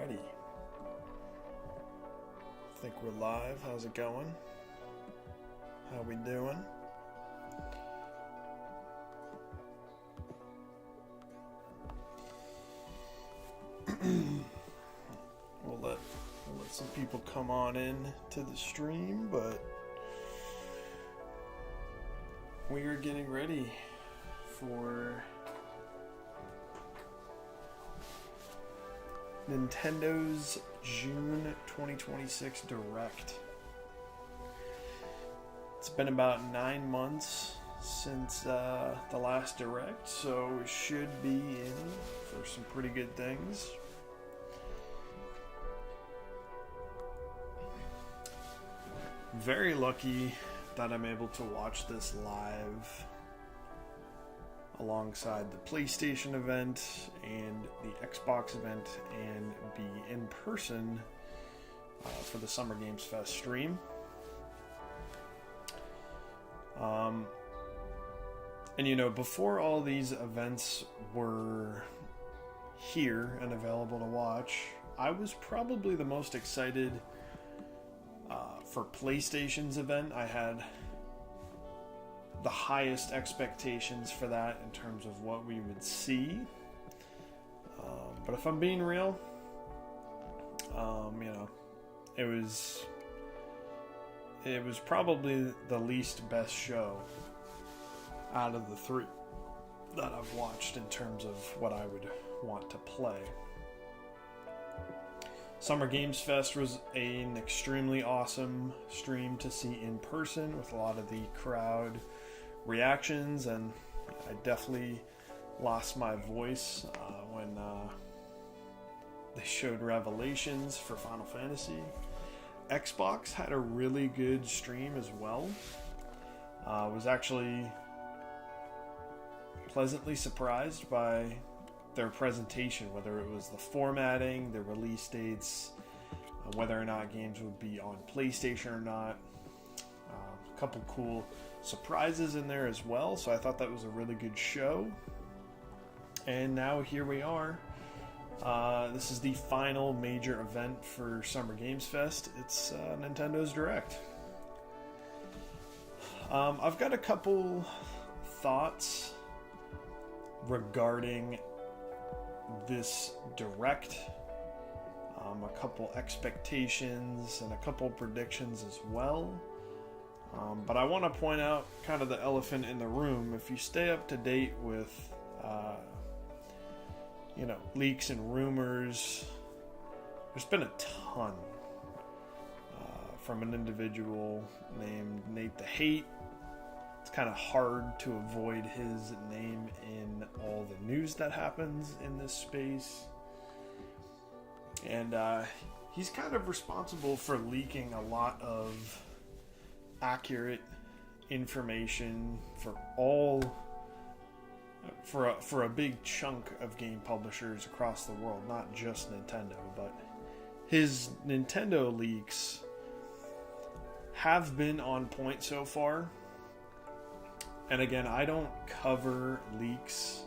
Alrighty. Think we're live. How's it going? How we doing? We'll let some people come on in to the stream, but we are getting ready for Nintendo's June 2026 Direct. It's been about 9 months since the last Direct, so we should be in for some pretty good things. Very lucky that I'm able to watch this live alongside the PlayStation event and the Xbox event and be in person for the Summer Games Fest stream. And you know, before all these events were here and available to watch, I was probably the most excited for PlayStation's event. I had the highest expectations for that in terms of what we would see. But if I'm being real, you know, it was probably the least best show out of the three that I've watched in terms of what I would want to play. Summer Games Fest was an extremely awesome stream to see in person with a lot of the crowd reactions, and I definitely lost my voice when they showed Revelations for Final Fantasy. Xbox had a really good stream as well. Was actually pleasantly surprised by their presentation, whether it was the formatting, the release dates, whether or not games would be on PlayStation or not. A couple cool surprises in there as well, so I thought that was a really good show. And now here we are. This is the final major event for Summer Games Fest. It's Nintendo's Direct. I've got a couple thoughts regarding this Direct, a couple expectations and a couple predictions as well. But I want to point out kind of the elephant in the room. If you stay up to date with you know, leaks and rumors, there's been a ton from an individual named Nate the Hate. It's kind of hard to avoid his name in all the news that happens in this space. And he's kind of responsible for leaking a lot of accurate information for a big chunk of game publishers across the world, not just Nintendo, but his Nintendo leaks have been on point so far. And again, I don't cover leaks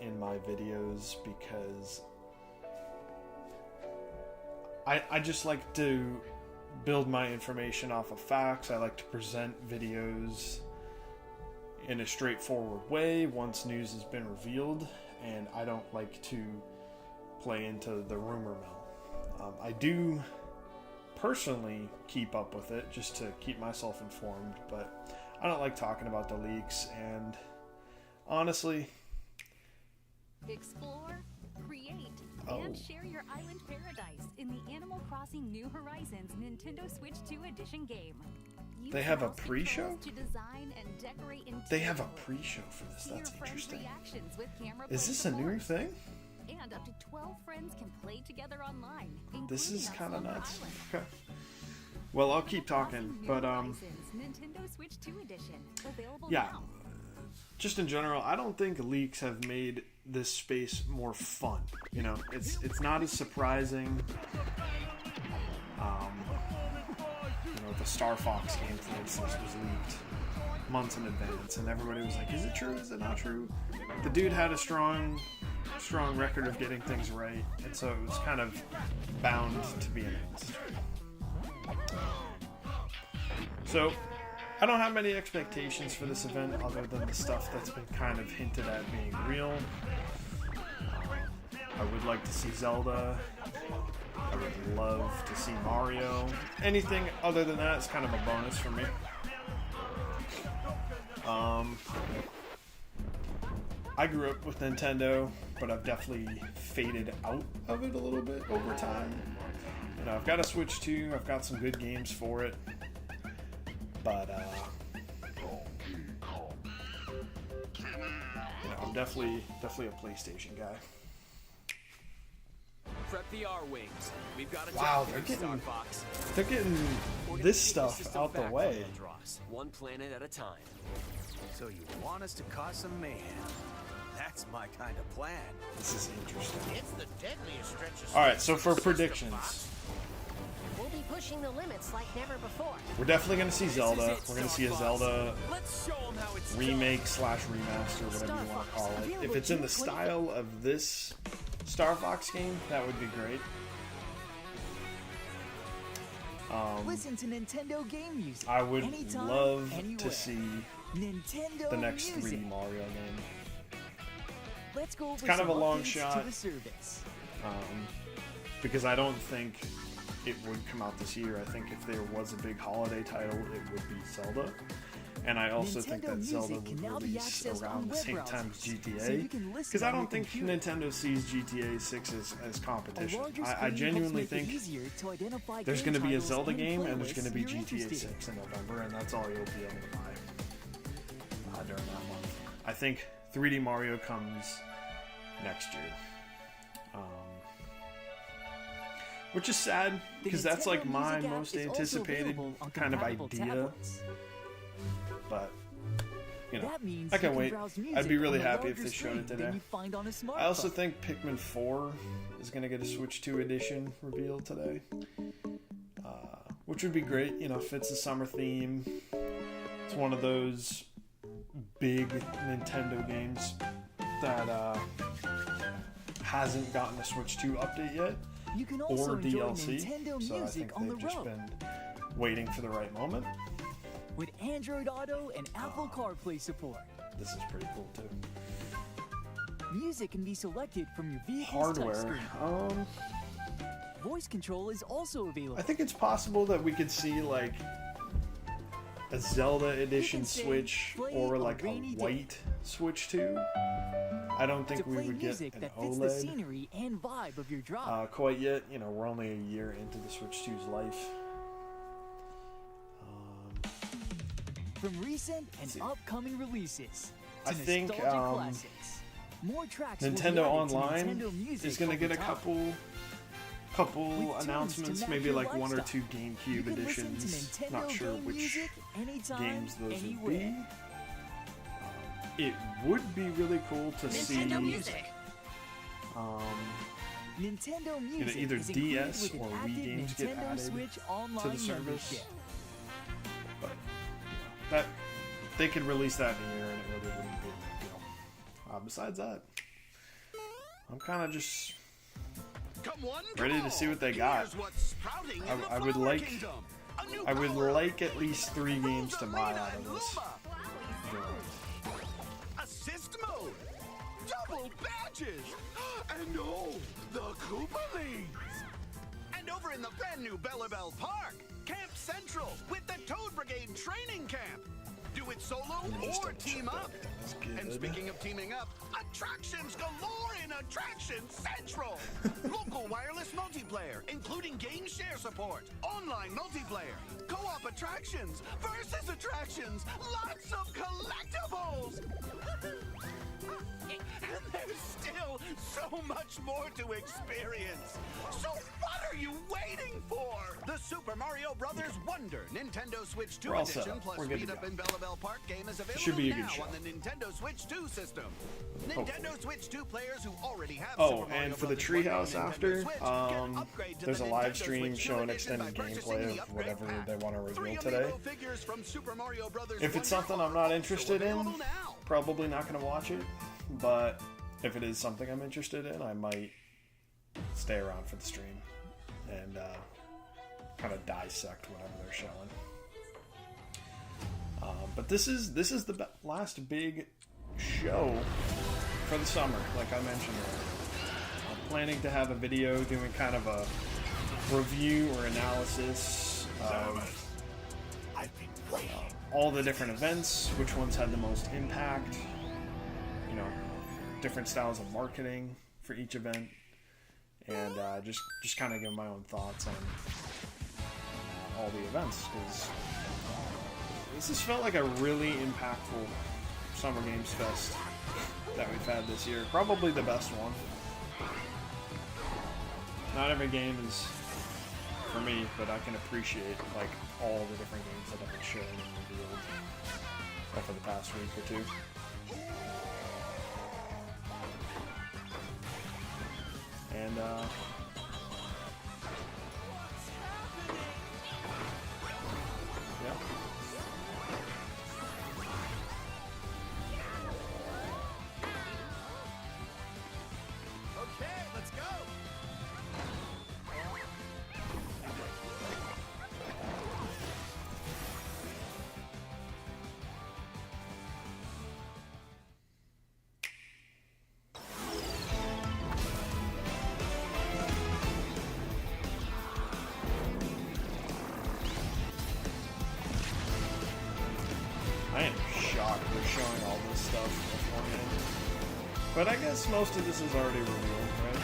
in my videos because I just like to build my information off of facts. I like to present videos in a straightforward way once news has been revealed, and I don't like to play into the rumor mill. I do personally keep up with it just to keep myself informed, but I don't like talking about the leaks, and honestly, explore, create, and share your island paradise in the Animal Crossing New Horizons Nintendo Switch 2 Edition game. They have a pre-show? To design and decorate They have a pre-show for this. That's interesting. Is this a new thing? And up to 12 friends can play together online. This is kind of nuts. Okay. Well, I'll keep talking, but Nintendo Switch 2 Edition, available yeah. now. Just in general, I don't think leaks have made this space more fun. You know, it's not as surprising. You know, the Star Fox game, for instance, was leaked months in advance, and everybody was like, "Is it true? Is it not true?" The dude had a strong strong record of getting things right, and so it was kind of bound to be announced. So, I don't have many expectations for this event other than the stuff that's been kind of hinted at being real. I would like to see Zelda. I would love to see Mario. Anything other than that is kind of a bonus for me. I grew up with Nintendo, but I've definitely faded out of it a little bit over time. You know, I've got a Switch 2, I've got some good games for it, but you know, I'm definitely a PlayStation guy. Prep the R-Wings. We've got a Wow, they're getting this stuff out the way. One planet at a time. So you want us to cause some mayhem? That's my kind of plan. This is interesting. It's the deadliest stretch of Alright, so for space predictions, we'll be pushing the limits like never before. we're definitely going to see Zelda. We're going to see a Zelda Let's show 'em how it's remake slash remaster, whatever you want to call it. If it's in the style of this Star Fox game, that would be great. Listen to Nintendo game music. I would anytime, love anywhere. to see Nintendo the next music. 3D Mario game. Let's go over kind of some a long updates shot. to the service. Because I don't think it would come out this year. I think if there was a big holiday title, it would be Zelda. And I also think Nintendo that Zelda Music can would now be release accessed around on the web same time as browsers, so you GTA. can listen Because on I your don't think computer. Nintendo sees GTA 6 as A competition. larger I screen genuinely helps make it think easier to identify there's game going to be a titles Zelda and game and there's going to be playlists you're GTA interested in. 6 in November, and that's all you'll be able to buy during that month. I think 3D Mario comes next year. Which is sad, The because that's like Nintendo my Music app most is also anticipated available on kind of compatible idea. tablets. But, you know, That means I you can can wait. browse I'd music be really on a happy if larger they showed it screen today. than you find on a smartphone. I also think Pikmin 4 is going to get a Switch 2 edition revealed today. Which would be great, you know, fits the summer theme. It's one of those big Nintendo games that hasn't gotten a Switch 2 update yet, you can also or enjoy DLC. Nintendo So I Music think on the they've just road been waiting for the right moment. with Android Auto and Apple CarPlay support. This is pretty cool too. Music can be selected from your vehicle's Hardware. touchscreen. Voice control is also available. I think it's possible that we could see like a Zelda edition say, Switch "Play or a like a rainy day." white Switch 2. I don't think to we play would get music an that fits the OLED scenery and vibe of your drive. quite yet. You know, we're only a year into the Switch 2's life. From recent and see. upcoming releases to I think, nostalgic classics. More tracks will be Nintendo added to Online Nintendo Music is going to over get a time. couple With tunes announcements, to match maybe your like one or lifestyle. two You GameCube can listen to editions. Nintendo Not sure game which music anytime, games those anywhere. would be. It would be really cool to see Nintendo Music. Nintendo know, Music either is included DS with an or Wii active games get Nintendo added Switch to online the service. membership. But that they could release that in a year and it really wouldn't be a big deal. Besides that, I'm kind of just ready to see what they got. I would like at least 3 games to buy out of this. Assist mode, double badges, and the Koopa Leagues. And over in the brand new Bellabelle Park, Camp Central with the Toad Brigade training camp. Do it solo or team up. And speaking of teaming up, attractions galore in Attraction Central. Local wireless multiplayer, including game share support, online multiplayer, co-op attractions, versus attractions, lots of collectibles. And there's still so much more to experience. So what are you waiting for? The Super Mario Brothers Wonder Nintendo Switch 2 We're all set edition up. plus We're good to Beat Up go. in Bellabelle Park game is available Should be a good now show. on the Nintendo Switch 2 system. Nintendo Switch 2 players who already have Oh, Super Mario and for the Brothers Wonder on treehouse Nintendo after, Switch, get upgrade to there's the a live Nintendo stream Switch 2 showing edition by extended purchasing gameplay the of upgrade whatever pack. they want to 3 reveal amiibo today. figures from Super Mario Brothers If it's Wonder something are I'm not also interested in, available now. probably not going to watch it. But if it is something I'm interested in, I might stay around for the stream and kind of dissect whatever they're showing. But this is the last big show for the summer, like I mentioned earlier. I'm planning to have a video doing kind of a review or analysis of all the different events, which ones had the most impact, you know, different styles of marketing for each event, and just kind of give my own thoughts on all the events, because this has felt like a really impactful Summer Games Fest that we've had this year. Probably the best one. Not every game is for me, but I can appreciate like all the different games that have been shown and revealed over the past week or two. And yeah. Okay, let's go. I am shocked they're showing all this stuff beforehand. But I guess most of this is already revealed, right?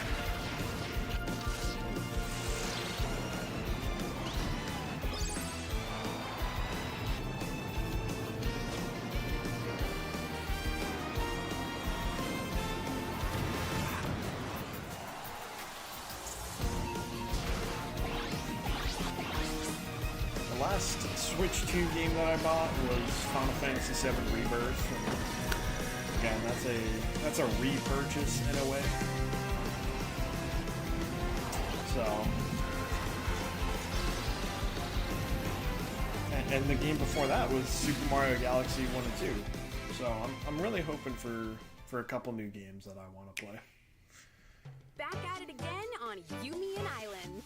The last Switch 2 game that I bought was Final Fantasy VII Rebirth. And again, that's a repurchase in a way. So, and the game before that was Super Mario Galaxy 1 and 2. So I'm really hoping for a couple new games that I want to play. Back at it again on Yumian Island.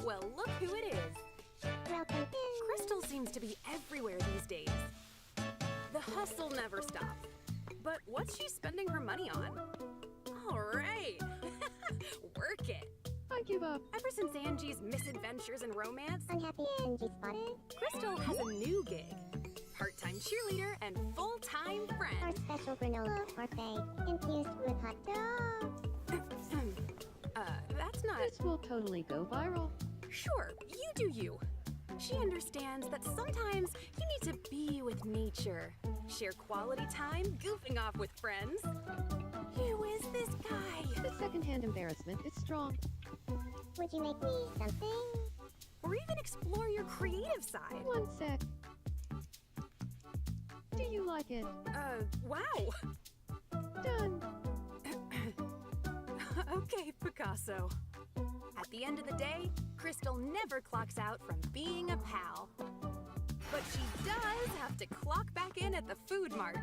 Well, look who it is. Crystal seems to be everywhere these days. The hustle never stops. But what's she spending her money on? All right. Work it. I give up. Ever since Angie's misadventures and romance, Unhappy Angie spotted. Crystal has a new gig. Part-time cheerleader and full-time Our friend. special granola parfait infused with hot dogs. That's not... This will totally go viral. Sure, you do you. She understands that sometimes you need to be with nature. Share quality time goofing off with friends. Who is this guy? The secondhand embarrassment is strong. Would you make me something? Or even explore your creative side. One sec. Do you like it? Wow. Done. Okay, Picasso. At the end of the day, Crystal never clocks out from being a pal. But she does have to clock back in at the food mart.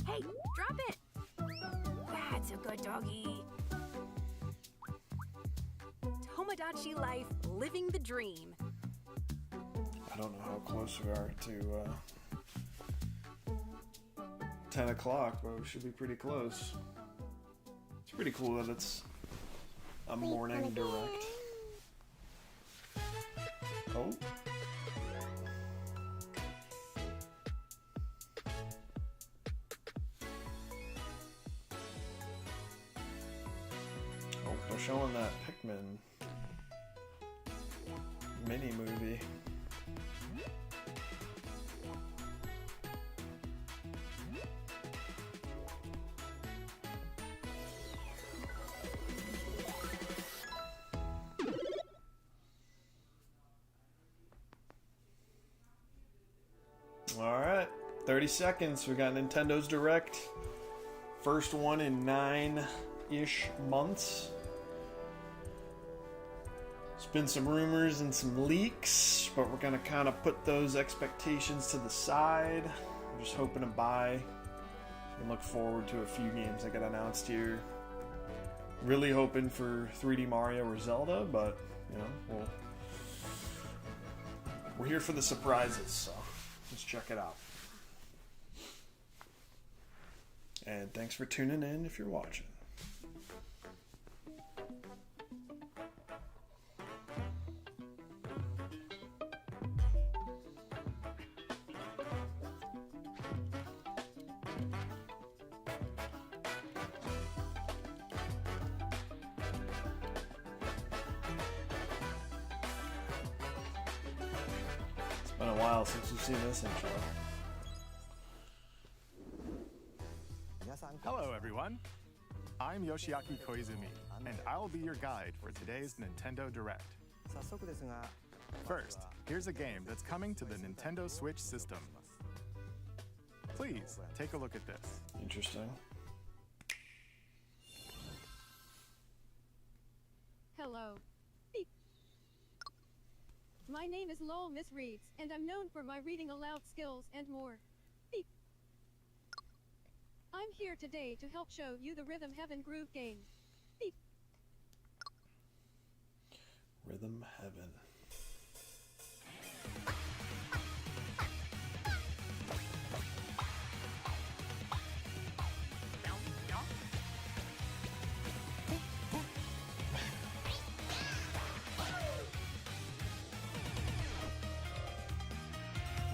Hey, drop it! That's a good doggy. Tomodachi life, living the dream. I don't know how close we are to 10 o'clock, but we should be pretty close. It's pretty cool that it's a morning direct. Oh. Oh, they're showing that Pikmin mini movie. Alright, 30 seconds. We got Nintendo's Direct. First one in 9-ish months. There's been some rumors and some leaks, but we're going to kind of put those expectations to the side. I'm just hoping to buy And look forward to a few games that get announced here. Really hoping for 3D Mario or Zelda, but you know, we're here for the surprises, so let's check it out. And thanks for tuning in if you're watching. It's been a while since we've seen this intro. Hello everyone, I'm Yoshiaki Koizumi, and I'll be your guide for today's Nintendo Direct. First, here's a game that's coming to the Nintendo Switch system. Please, take a look at this. Interesting. Hello. Beep. My name is Lowell Miss Reeves, and I'm known for my reading aloud skills and more. Beep. I'm here today to help show you the Rhythm Heaven Groove game. Beep. Rhythm Heaven.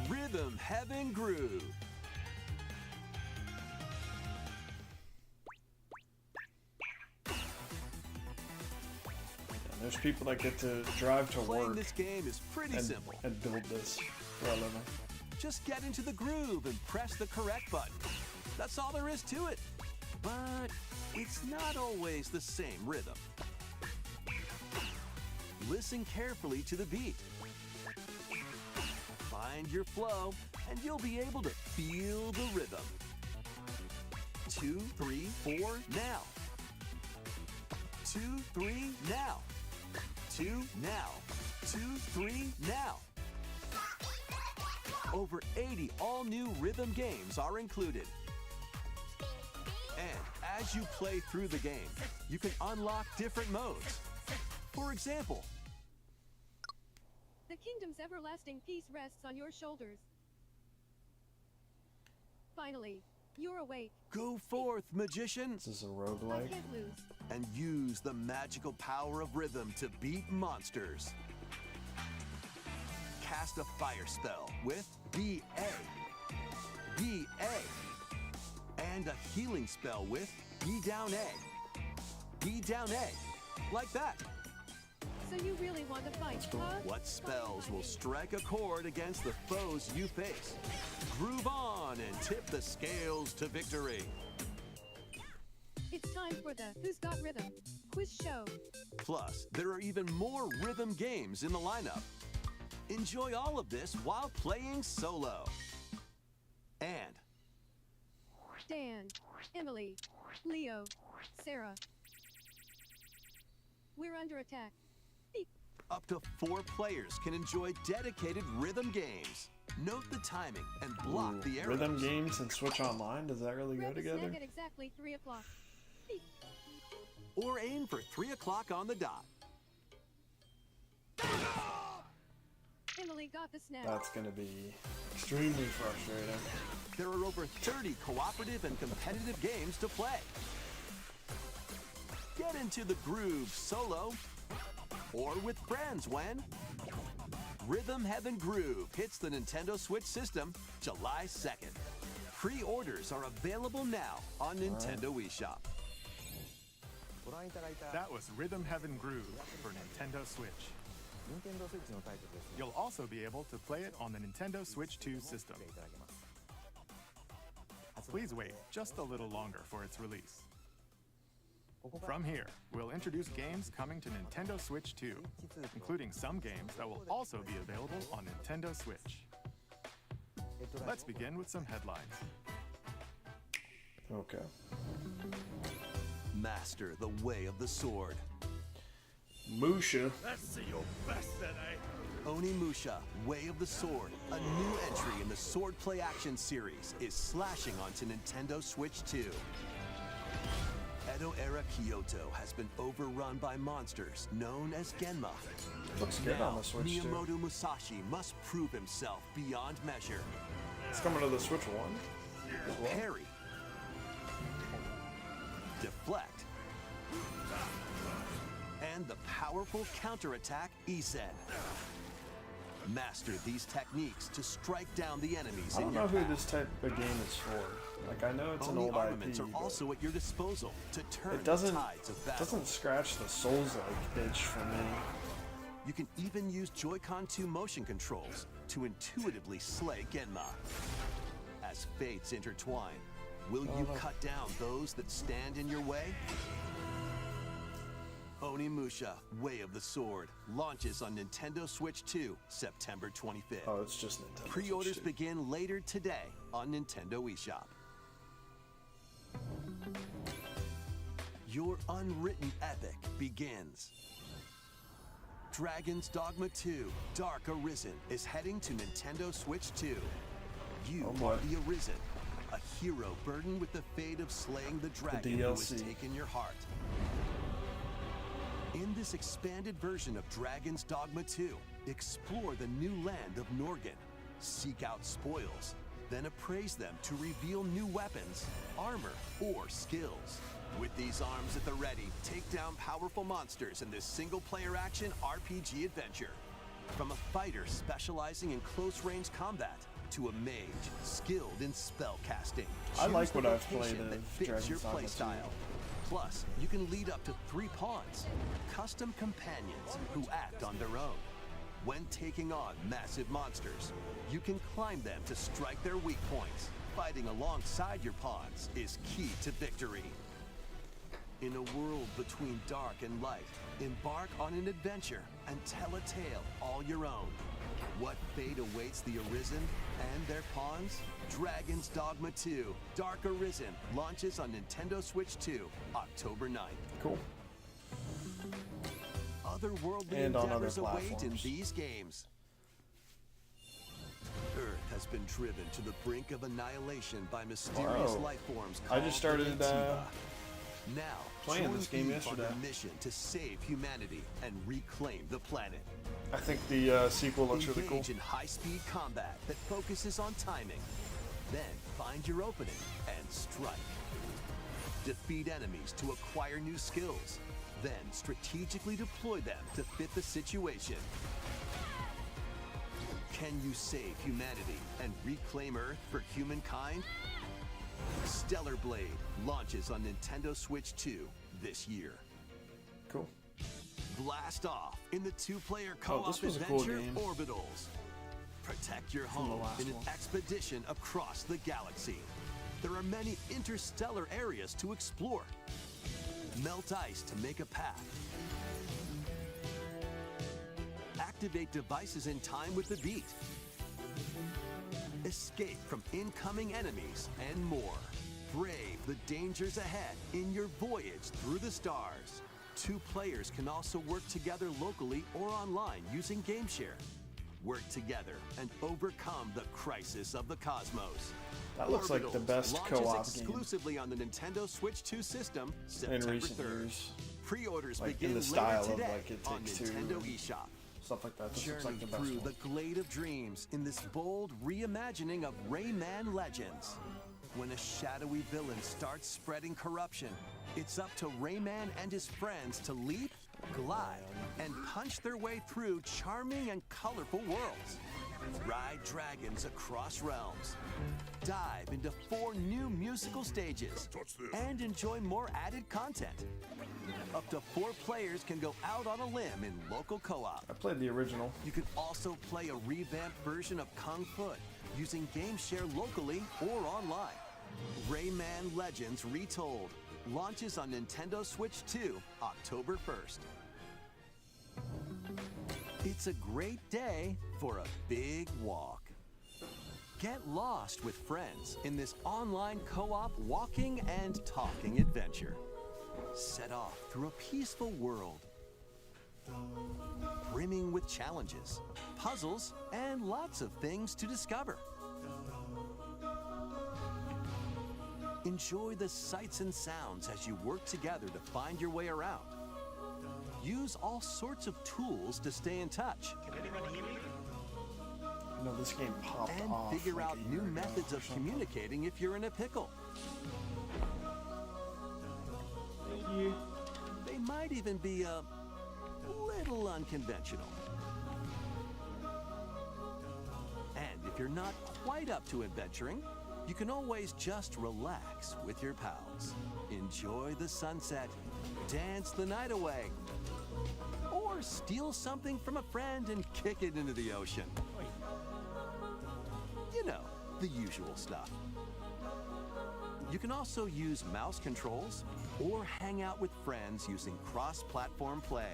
Rhythm Heaven Groove. There's people that get to drive to Playing work this game is pretty simple. and build this for a living. Just get into the groove and press the correct button. That's all there is to it. But it's not always the same rhythm. Listen carefully to the beat. Find your flow, and you'll be able to feel the rhythm. 2, 3, 4, now. 2, 3, now. 2, now. 2, 3, now. Over 80 all-new rhythm games are included. And as you play through the game, you can unlock different modes. For example, The kingdom's everlasting peace rests on your shoulders. Finally, you're awake. go forth, magician, This is a I roguelike. can't lose. and use the magical power of rhythm to beat monsters. Cast a fire spell with B.A. B.A. And a healing spell with B down A. B down A. Like that. So you really want to fight, huh? What spells will strike a chord against the foes you face? Groove on and tip the scales to victory. It's time for the Who's Got Rhythm quiz show. Plus, there are even more rhythm games in the lineup. Enjoy all of this while playing solo. And Dan, Emily, Leo, Sarah. We're under attack. Beep. up to 4 players can enjoy dedicated rhythm games. Note the timing and block the arrows. Rhythm games and Switch Online, does that really go Grab a together? snack at exactly 3 o'clock. Beep. Or aim for 3 o'clock on the dot. Emily got the snack. That's gonna be extremely frustrating. There are over 30 cooperative and competitive games to play. Get into the groove solo or with friends when Rhythm Heaven Groove hits the Nintendo Switch system July 2nd. Pre-orders are available now on Nintendo eShop. That was Rhythm Heaven Groove for Nintendo Switch. You'll also be able to play it on the Nintendo Switch 2 system. Please wait just a little longer for its release. From here, we'll introduce games coming to Nintendo Switch 2, including some games that will also be available on Nintendo Switch. Let's begin with some headlines. Okay. Master the way of the sword. Musha. Let's see your best today. Onimusha, Way of the Sword, a new entry in the Sword Play Action series, is slashing onto Nintendo Switch 2. Edo-era Kyoto has been overrun by monsters known as Genma. Looks good on the Switch too. Miyamoto Musashi must prove himself beyond measure. It's coming to the Switch 1 as well. Parry. Deflect. And the powerful counterattack Isen. Master these techniques to strike down the enemies I in don't your know who path. this type of game is for. Like, I know it's an Only old armaments IP, are but also at your disposal to turn it doesn't the tides of battle. scratch the Souls-like itch for me. You can even use Joy-Con 2 motion controls to intuitively slay Genma. As fates intertwine, will you cut down those that stand in your way? Onimusha, Way of the Sword, launches on Nintendo Switch 2, September 25th. Oh, it's just Nintendo. Pre-orders Switch 2. begin later today on Nintendo eShop. Your unwritten epic begins. Dragon's Dogma 2, Dark Arisen is heading to Nintendo Switch 2. You Oh boy. are the Arisen, a hero burdened with the fate of slaying the dragon who has DLC. taken your heart. In this expanded version of Dragon's Dogma 2, explore the new land of Norgan, seek out spoils, then appraise them to reveal new weapons, armor, or skills. With these arms at the ready, take down powerful monsters in this single-player action RPG adventure. From a fighter specializing in close-range combat to a mage skilled in spell casting. I like Choose the what I've location played that of fits Dragon's your Dogma 2. playstyle. Plus, you can lead up to 3 pawns, custom companions who act on their own. When taking on massive monsters, you can climb them to strike their weak points. Fighting alongside your pawns is key to victory. In a world between dark and light, embark on an adventure and tell a tale all your own. What fate awaits the Arisen and their pawns? Dragon's Dogma 2, Dark Arisen, launches on Nintendo Switch 2, October 9th. Cool. Otherworldly And on other endeavors await in platforms. these games. Earth has been driven to the brink of annihilation by mysterious Whoa. life forms I called just started, Etika. Now, playing join this game Eve yesterday. on a mission to save humanity and reclaim the planet. I think the sequel looks really cool. Engage in high-speed combat that focuses on timing. Then find your opening and strike. Defeat enemies to acquire new skills. Then strategically deploy them to fit the situation. Can you save humanity and reclaim Earth for humankind? Stellar Blade launches on Nintendo Switch 2 this year. Cool. Blast off in the 2-player Oh, co-op this was a cool adventure game. Orbitals. Protect your From the home last in an one. expedition across the galaxy. There are many interstellar areas to explore. Melt ice to make a path. Activate devices in time with the beat. Escape from incoming enemies and more. Brave the dangers ahead in your voyage through the stars. 2 players can also work together locally or online using GameShare. Work together and overcome the crisis of the cosmos. That looks like the Orbitals best launches co-op game exclusively on the Nintendo Switch 2 system in September recent 3rd. years. Pre-orders Like, in begin the later style of, today like, It on Takes Two Nintendo and eShop. Stuff like that. This looks Journey like the best through one. the Glade of Dreams in this bold reimagining of Rayman Legends. When a shadowy villain starts spreading corruption, it's up to Rayman and his friends to leap, glide, and punch their way through charming and colorful worlds. Ride dragons across realms. Dive into 4 new musical stages. And enjoy more added content. Up to 4 players can go out on a limb in local co-op. I played the original. You can also play a revamped version of Kung Fu using GameShare locally or online. Rayman Legends Retold launches on Nintendo Switch 2, October 1st. It's a great day for a big walk. Get lost with friends in this online co-op walking and talking adventure. Set off through a peaceful world. brimming with challenges, puzzles, and lots of things to discover. Enjoy the sights and sounds as you work together to find your way around. Use all sorts of tools to stay in touch. No, this game popped And off. figure like out a new year ago methods or of something. communicating if you're in a pickle. They might even be a little unconventional. And if you're not quite up to adventuring, you can always just relax with your pals. Enjoy the sunset, dance the night away, or steal something from a friend and kick it into the ocean. You know, the usual stuff. You can also use mouse controls or hang out with friends using cross-platform play.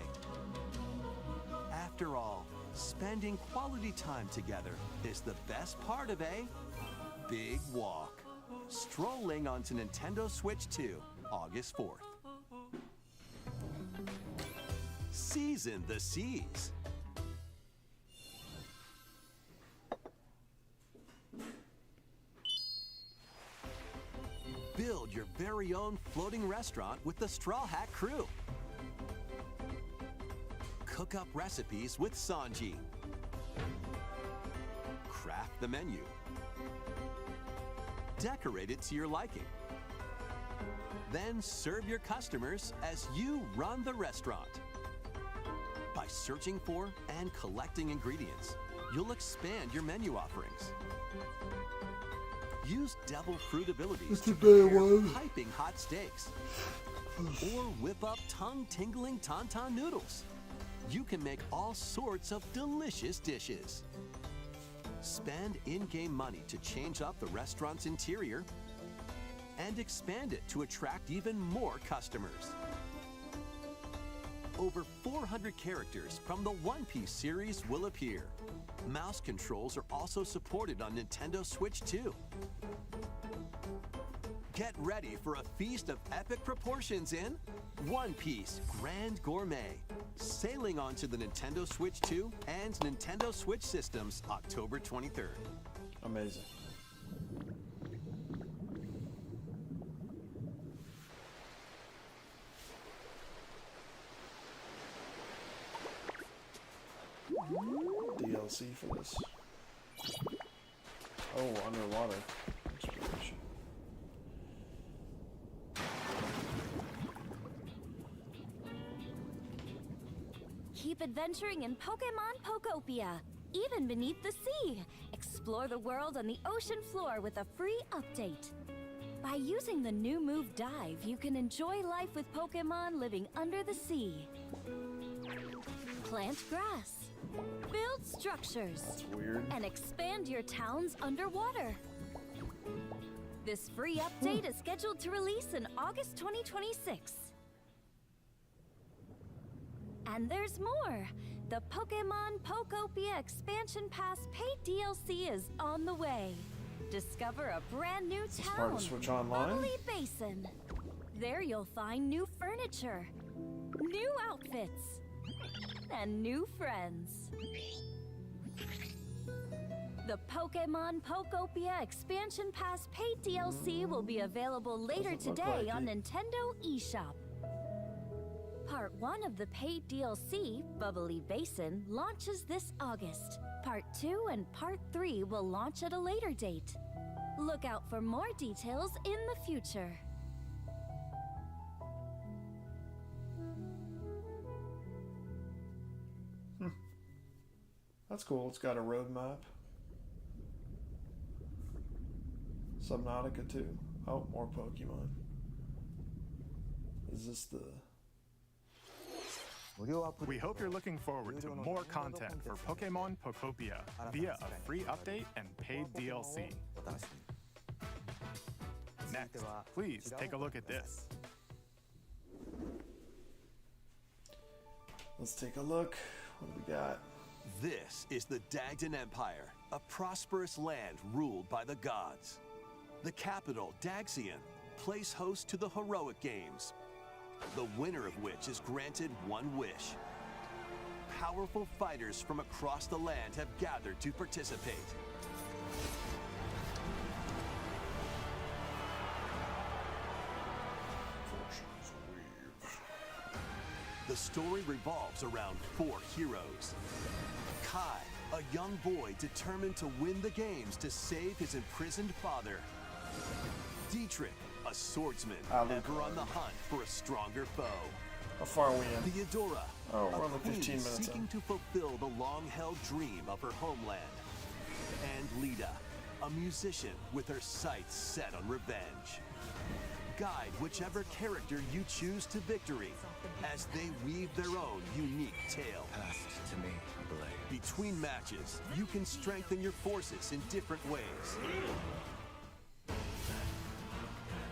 After all, spending quality time together is the best part of a big walk. Strolling onto Nintendo Switch 2, August 4th. Season the seas. Build your very own floating restaurant with the Straw Hat crew. Cook up recipes with Sanji. Craft the menu. Decorate it to your liking. Then serve your customers as you run the restaurant. By searching for and collecting ingredients, you'll expand your menu offerings. Use devil fruit abilities to prepare piping hot steaks. Or whip up tongue-tingling tauntaun noodles. You can make all sorts of delicious dishes. Spend in-game money to change up the restaurant's interior and expand it to attract even more customers. Over 400 characters from the One Piece series will appear. Mouse controls are also supported on Nintendo Switch 2. Get ready for a feast of epic proportions in One Piece Grand Gourmet, sailing onto the Nintendo Switch 2 and Nintendo Switch systems October 23rd. Amazing. DLC for this. Oh, underwater exploration. Keep adventuring in Pokemon Pokopia, even beneath the sea. Explore the world on the ocean floor with a free update. By using the new move Dive, you can enjoy life with Pokemon living under the sea. Plant grass, build structures, That's weird. and expand your towns underwater. This free update is scheduled to release in August 2026. And there's more! The Pokemon Pokopia Expansion Pass paid DLC is on the way. Discover a brand new This part town, of Switch Online? Bubbly Basin. There you'll find new furniture, new outfits, and new friends. The Pokemon Pokopia Expansion Pass paid DLC will be available later Doesn't look today like on it. Nintendo eShop. Part 1 of the paid DLC, Bubbly Basin, launches this August. Part 2 and Part 3 will launch at a later date. Look out for more details in the future. That's cool. It's got a roadmap. Subnautica 2. Oh, more Pokemon. Is this the... We hope you're looking forward to more content for Pokemon Pokopia via a free update and paid DLC. Next, please take a look at this. Let's take a look. What do we got? This is the Dagdan Empire, a prosperous land ruled by the gods. The capital, Daxian, plays host to the Heroic Games, the winner of which is granted one wish. powerful fighters from across the land have gathered to participate. The story revolves around 4 heroes. Kai, a young boy determined to win the games to save his imprisoned father. Dietrich, a swordsman, ever on the hunt for a stronger foe. How far are we in? Theodora, we're a only queen 15 minutes seeking in. to fulfill the long-held dream of her homeland. And Lita, a musician with her sights set on revenge. Guide whichever character you choose to victory as they weave their own unique tale. Passed to me, blade. Between matches, you can strengthen your forces in different ways.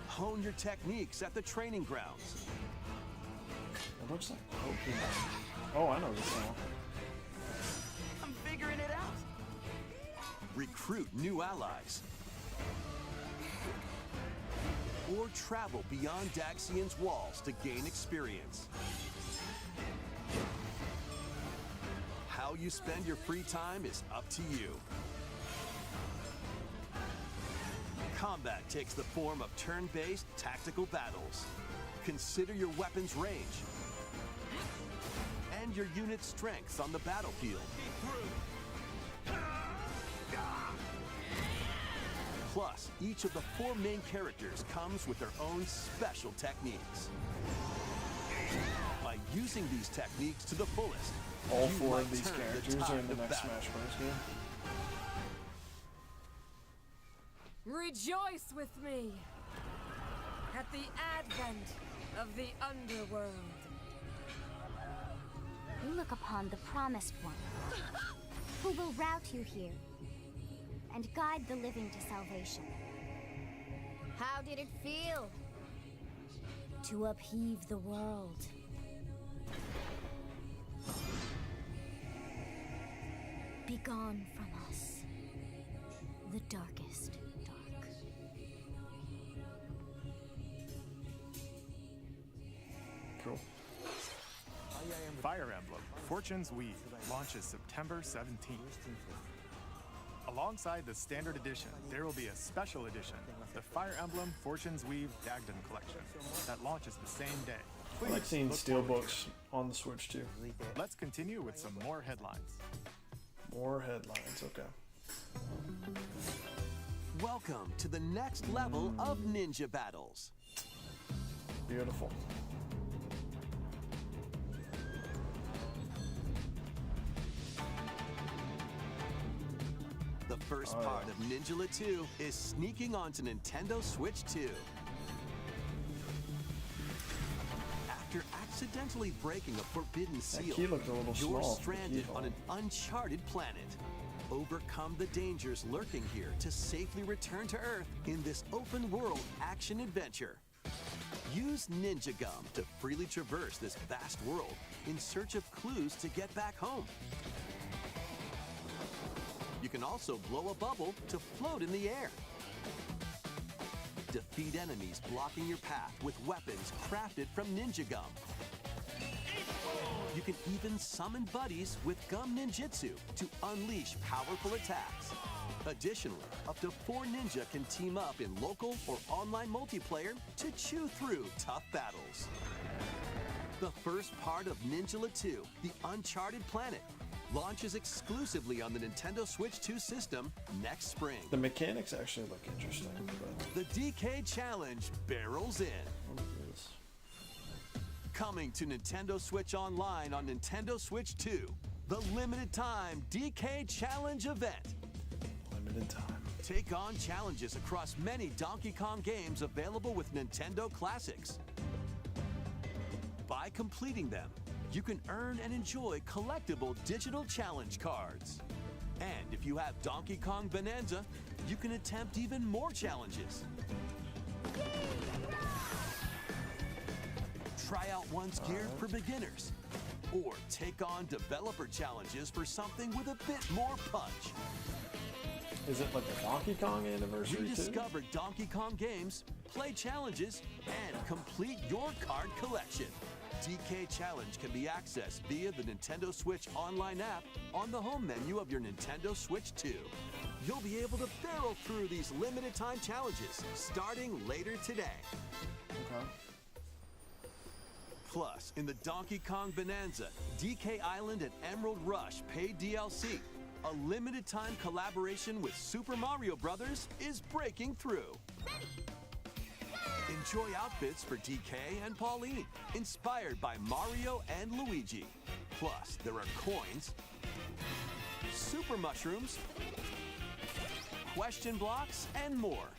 Hone your techniques at the training grounds. It looks like Pokemon. Oh, I know this song. I'm figuring it out. Recruit new allies. Or travel beyond Daxian's walls to gain experience. How you spend your free time is up to you. Combat takes the form of turn-based tactical battles. Consider your weapon's range and your unit's strengths on the battlefield. Plus, each of the 4 main characters comes with their own special techniques. By using these techniques to the fullest, All you 4 might of these turn characters are tide in the of next battle. Smash Bros. Game. Rejoice with me at the advent of the underworld. You look upon the Promised One, who will route you here and guide the living to salvation. How did it feel? To upheave the world. Begone from us, the darkest dark. Cool. Fire Emblem Fortune's Weave launches September 17th. Alongside the standard edition, there will be a special edition, the Fire Emblem Fortune's Weave Dagden Collection, that launches the same day. I like Please seeing look forward to steelbooks on the Switch too. it. Let's continue with some more headlines. More headlines, okay. Welcome to the next level of ninja battles. Beautiful. The first part of Ninja 2 is sneaking onto Nintendo Switch 2. After accidentally breaking a forbidden seal, key looked a little you're small for the stranded keyhole. on an uncharted planet. Overcome the dangers lurking here to safely return to Earth in this open-world action-adventure. Use Ninja Gum to freely traverse this vast world in search of clues to get back home. You can also blow a bubble to float in the air. Defeat enemies blocking your path with weapons crafted from Ninja Gum. You can even summon buddies with Gum Ninjutsu to unleash powerful attacks. Additionally, up to 4 ninja can team up in local or online multiplayer to chew through tough battles. The first part of Ninja 2, The Uncharted Planet, launches exclusively on the Nintendo Switch 2 system next spring. The mechanics actually look interesting, but The DK Challenge barrels in. what is this? Coming to Nintendo Switch Online on Nintendo Switch 2, the limited time DK Challenge event. Limited time. Take on challenges across many Donkey Kong games available with Nintendo Classics. By completing them, you can earn and enjoy collectible digital challenge cards. And if you have Donkey Kong Bonanza, you can attempt even more challenges. Try out one's gear for beginners, or take on developer challenges for something with a bit more punch. Is it like the Donkey Kong anniversary too? Rediscover Donkey Kong games, play challenges, and complete your card collection. DK Challenge can be accessed via the Nintendo Switch online app on the home menu of your Nintendo Switch 2. You'll be able to barrel through these limited time challenges starting later today. Okay. Plus, in the Donkey Kong Bonanza, DK Island and Emerald Rush paid DLC, a limited time collaboration with Super Mario Bros. Is breaking through. Enjoy outfits for DK and Pauline, inspired by Mario and Luigi. Plus, there are coins, super mushrooms, question blocks, and more.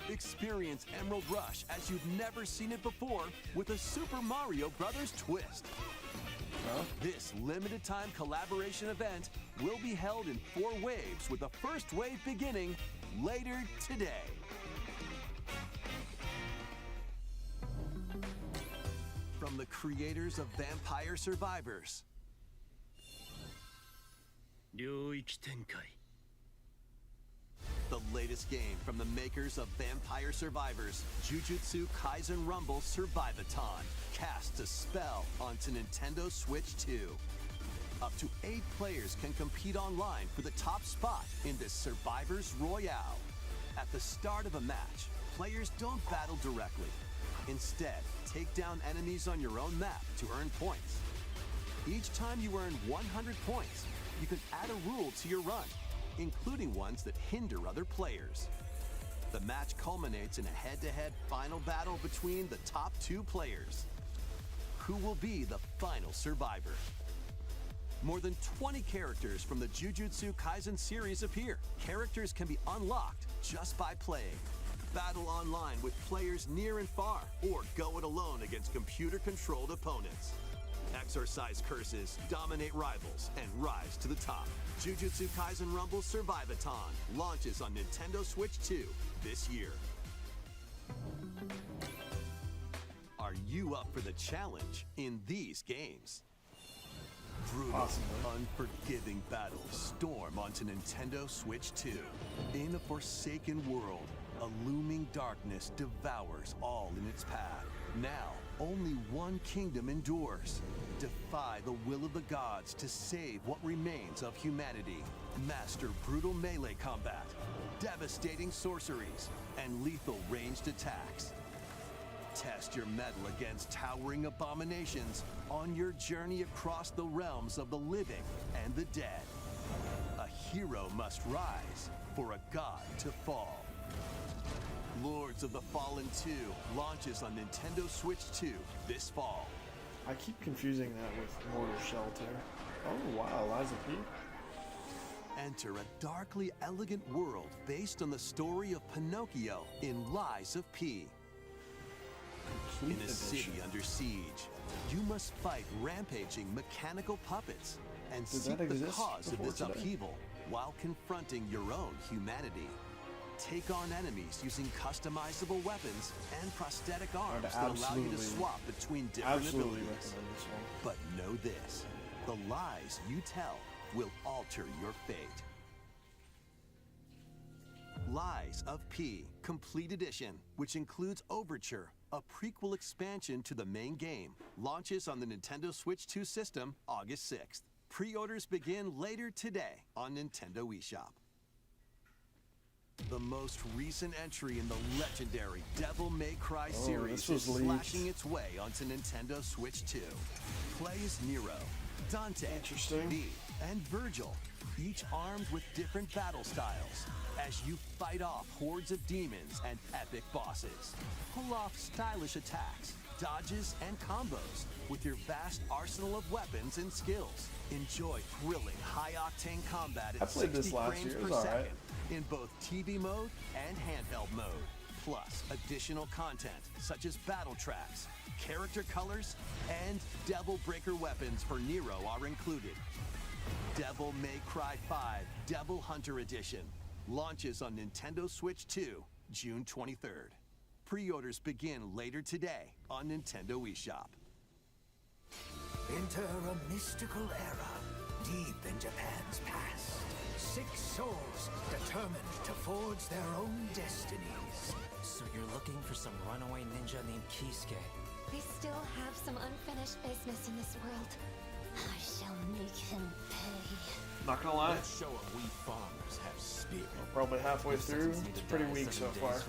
Experience Emerald Rush as you've never seen it before with a Super Mario Bros. Twist. This limited time collaboration event will be held in 4 waves with the first wave beginning later today. From the creators of Vampire Survivors. The latest game from the makers of Vampire Survivors, Jujutsu Kaisen Rumble Survivathon, casts a spell onto Nintendo Switch 2. Up to 8 players can compete online for the top spot in this Survivors Royale. At the start of a match, players don't battle directly. Instead, take down enemies on your own map to earn points. Each time you earn 100 points, you can add a rule to your run, including ones that hinder other players. The match culminates in a head-to-head final battle between the top 2 players. Who will be the final survivor? More than 20 characters from the Jujutsu Kaisen series appear. Characters can be unlocked just by playing. Battle online with players near and far, or go it alone against computer-controlled opponents. Exorcise curses, dominate rivals, and rise to the top. Jujutsu Kaisen Rumble Survivathon launches on Nintendo Switch 2 this year. Are you up for the challenge in these games? Brutal, unforgiving battles storm onto Nintendo Switch 2. In a forsaken world, a looming darkness devours all in its path. Now, only one kingdom endures. Defy the will of the gods to save what remains of humanity. Master brutal melee combat, devastating sorceries, and lethal ranged attacks. Test your mettle against towering abominations on your journey across the realms of the living and the dead. A hero must rise for a god to fall. Lords of the Fallen 2 launches on Nintendo Switch 2 this fall. I keep confusing that with Mortal Shell too. Oh wow, Liza P. Enter a darkly elegant world based on the story of Pinocchio in Lies of P. In a city under siege, you must fight rampaging mechanical puppets and seek the cause of this upheaval while confronting your own humanity. Take on enemies using customizable weapons and prosthetic arms that allow you to swap between different abilities. But know this, the lies you tell will alter your fate. Lies of P Complete Edition, which includes Overture, a prequel expansion to the main game, launches on the Nintendo Switch 2 system August 6th. Pre-orders begin later today on Nintendo eShop. The most recent entry in the legendary Devil May Cry series is slashing its way onto Nintendo Switch 2. Play as Nero, Dante, V, and Virgil, each armed with different battle styles, as you fight off hordes of demons and epic bosses. Pull off stylish attacks, dodges, and combos with your vast arsenal of weapons and skills. Enjoy thrilling, high-octane combat at 60 frames per second in both TV mode and handheld mode. Plus, additional content such as battle tracks, character colors, and Devil Breaker weapons for Nero are included. Devil May Cry 5 Devil Hunter Edition launches on Nintendo Switch 2, June 23rd. Pre-orders begin later today on Nintendo eShop. Enter a mystical era deep in Japan's past. 6 souls determined to forge their own destinies. So you're looking for some runaway ninja named Kisuke? I still have some unfinished business in this world. I shall make him pay. Not gonna lie. Let's show 'em we farmers have spirit. We're probably halfway through. It's pretty weak so far. I'd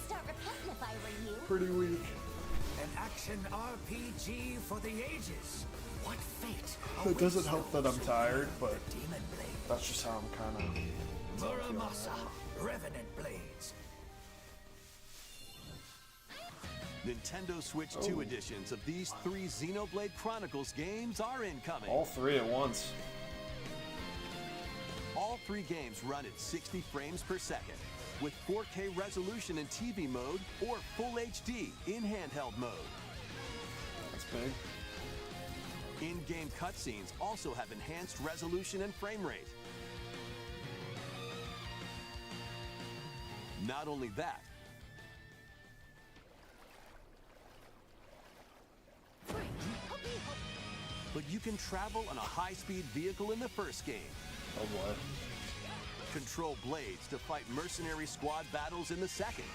start repenting if I were you. Pretty weak. An action RPG for the ages. What fate? It doesn't help that I'm tired, but that's just how I'm kind of. Muramasa, Revenant Blades. Nintendo Switch 2 editions of these 3 Xenoblade Chronicles games are incoming. All 3 at once. All 3 games run at 60 frames per second, with 4K resolution in TV mode or Full HD in handheld mode. That's big. In-game cutscenes also have enhanced resolution and frame rate. Not only that, but you can travel on a high-speed vehicle in the first game. Oh boy. Control blades to fight mercenary squad battles in the second.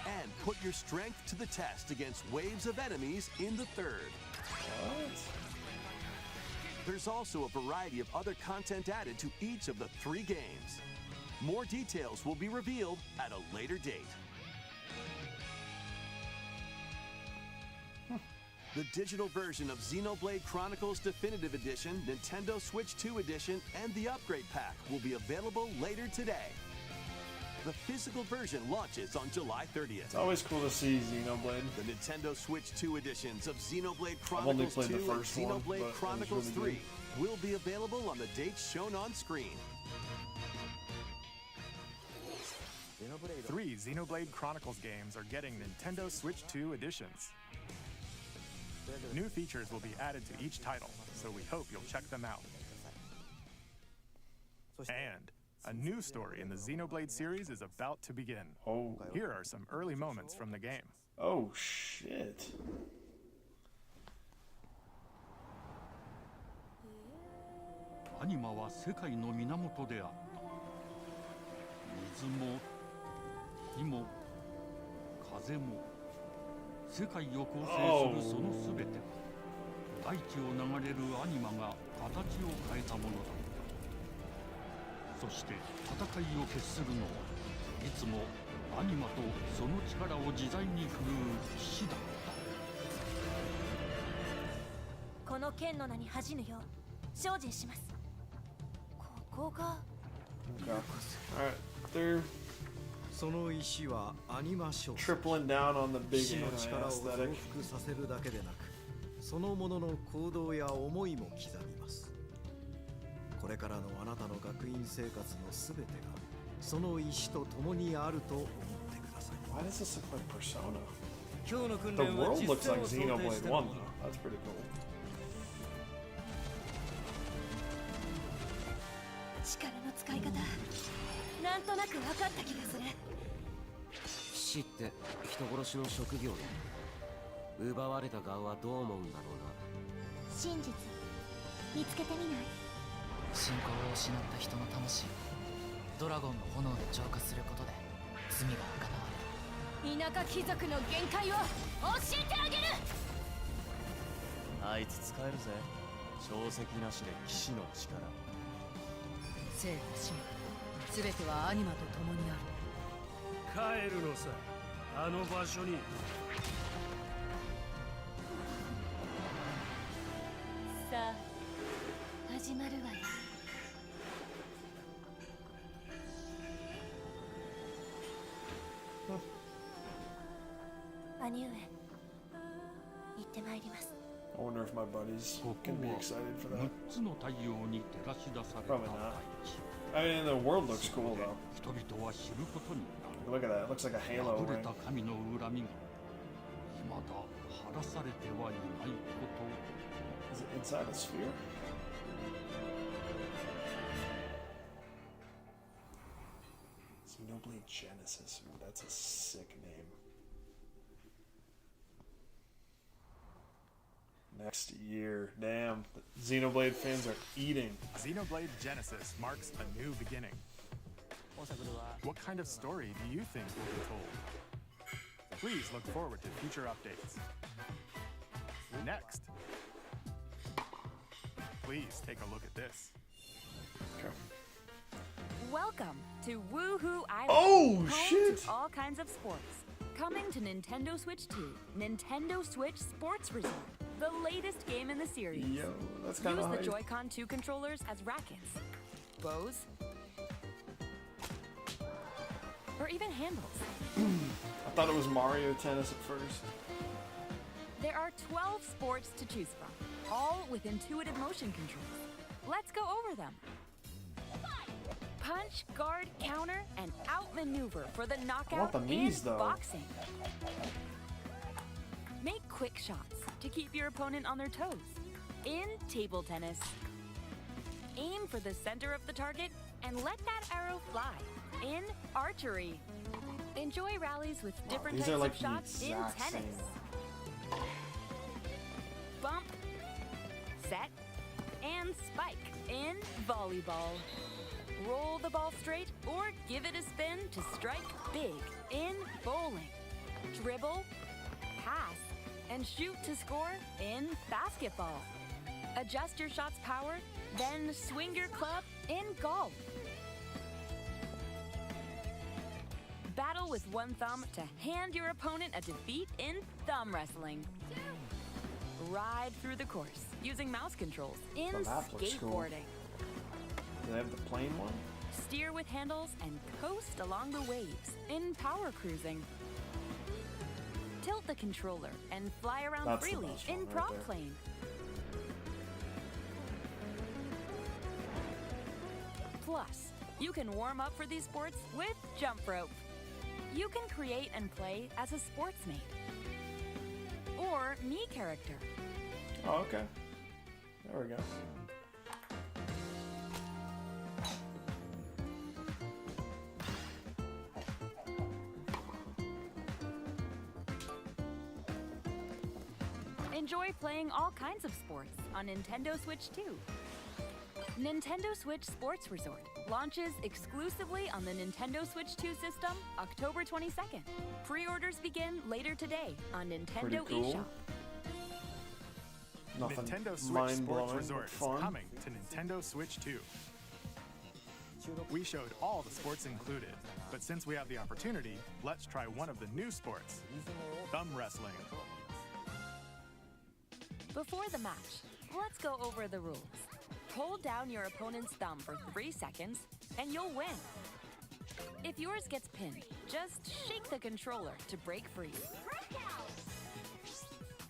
And put your strength to the test against waves of enemies in the third. What? There's also a variety of other content added to each of the 3 games. More details will be revealed at a later date. The digital version of Xenoblade Chronicles Definitive Edition, Nintendo Switch 2 Edition, and the Upgrade Pack will be available later today. The physical version launches on July 30th. It's always cool to see Xenoblade. The Nintendo Switch 2 editions of Xenoblade I've only Chronicles played 2 the and first one, Xenoblade but it Chronicles was really 3 will be available on the dates shown on screen. 3 Xenoblade Chronicles games are getting Nintendo Switch 2 editions. New features will be added to each title, so we hope you'll check them out. And a new story in the Xenoblade series is about to begin. Oh. Here are some early moments from the game. Oh shit. アニマは世界の源であった。水も火も風も世界を構成するそのすべては大地を流れるアニマが形を変えたものだった。そして戦いを決するのはいつもアニマとその力を自在に振るう騎士だった。この剣の名に恥じぬよう精進します。ここが Alright, they're その石はアニマショー tripling down on the 騎 big 士の anime 力を増 aesthetic. 幅させるだけでなくそのものの行動や思いも刻みます。これからのあなたの学院生活のすべてがその石と共にあると思ってください。 Why does this look like Persona? 今日の訓 The 練は world 実 looks 戦 like を想定 Xenoblade した 1 もの though. That's pretty cool. 力の使い方なんとなく分かった気がする。騎士って人殺しの職業で奪われた側はどう思うんだろうな。真実見つけてみない？信仰を失った人の魂をドラゴンの炎で浄化することで罪が贖われる。田舎貴族の限界を教えてあげる。あいつ使えるぜ。証跡なしで騎士の力。生と死すべてはアニマと共にある。帰るのさ、あの場所に。さあ始まるわよ。兄上行ってまいります。 I wonder if my buddies ここ can be は excited for that. 6つの太陽に照らし出された Probably 大 not. 地。 I mean, the world looks cool though. 人々は知ることになる。 Look at that. It looks like a Halo 破れ ring. た神の恨みが未だ晴らされてはいないこと。 Is it inside a sphere? Xenoblade Genesis. Ooh, that's a sick name. Next year. Damn. The Xenoblade fans are eating. Xenoblade Genesis marks a new beginning. What kind of story do you think will be told? Please look forward to future updates. Next, please take a look at this. Okay. Welcome to Woohoo Island. Oh, home shit! To all kinds of sports. Coming to Nintendo Switch 2, Nintendo Switch Sports Resort, the latest game in the series. Yo, that's kind of Use hype. the Joy-Con 2 controllers as rackets, bows, or even handles. I thought it was Mario Tennis at first. There are 12 sports to choose from, all with intuitive motion controls. Let's go over them. Punch, guard, counter, and outmaneuver for the knockout the Mii's, and though. boxing. Make quick shots to keep your opponent on their toes. In table tennis, aim for the center of the target and let that arrow fly. In archery, enjoy rallies with different These types are like of the shots in exact tennis. same. Bump, set, and spike in volleyball. Roll the ball straight or give it a spin to strike big in bowling. Dribble, pass, and shoot to score in basketball. Adjust your shot's power, then swing your club in golf. Battle with one thumb to hand your opponent a defeat in thumb wrestling. Ride through the course using mouse controls in Well, that looks cool. skateboarding. Do they have the plane one? Steer with handles and coast along the waves in power cruising. Tilt the controller and fly around That's the freely best in one right prop there. plane. Plus, you can warm up for these sports with jump rope. You can create and play as a sportsmate or Mii character. Oh, okay. There we go. Enjoy playing all kinds of sports on Nintendo Switch 2. Nintendo Switch Sports Resort launches exclusively on the Nintendo Switch 2 system October 22nd. Pre-orders begin later today on Nintendo Pretty cool. eShop. Nothing Nintendo Switch mind-blowing, Sports but Resort is fun. coming to Nintendo Switch 2. We showed all the sports included, but since we have the opportunity, let's try one of the new sports, thumb wrestling. Before the match, let's go over the rules. Hold down your opponent's thumb for 3 seconds, and you'll win. If yours gets pinned, just shake the controller to break free.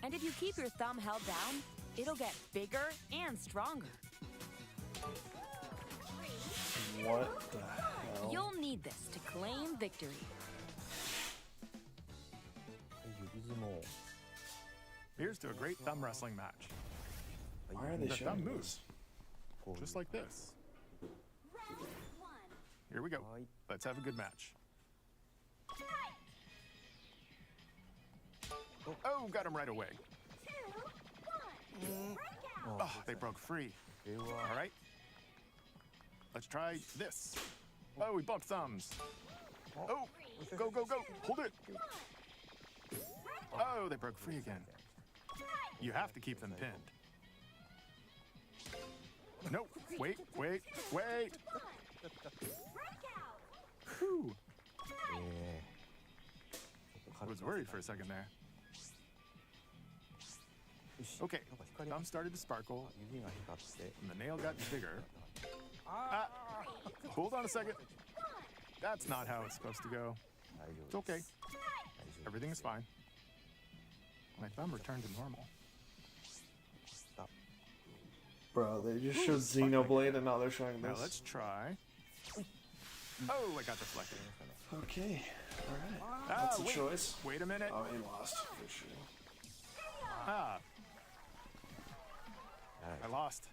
And if you keep your thumb held down, it'll get bigger and stronger. What the hell? You'll need this to claim victory. Here's to a great thumb wrestling match. Why are they The showing thumb this? moves, just like this. Here we go. Let's have a good match. Oh, got him right away. Oh, they broke free. All right. Let's try this. Oh, we bumped thumbs. Oh, go, go, go. Hold it. Oh, they broke free again. You have to keep them pinned. No, wait, wait, wait. Whew. I was worried for a second there. Okay, thumb started to sparkle, and the nail got bigger. Ah, hold on a second. That's not how it's supposed to go. It's okay. Everything is fine. My thumb returned to normal. Bro, they just showed Xenoblade and now they're showing Now this. let's try. Oh, I got deflected. Okay, alright. Ah, That's a wait. choice. Wait a minute. Oh, he lost for sure. Ah. I lost.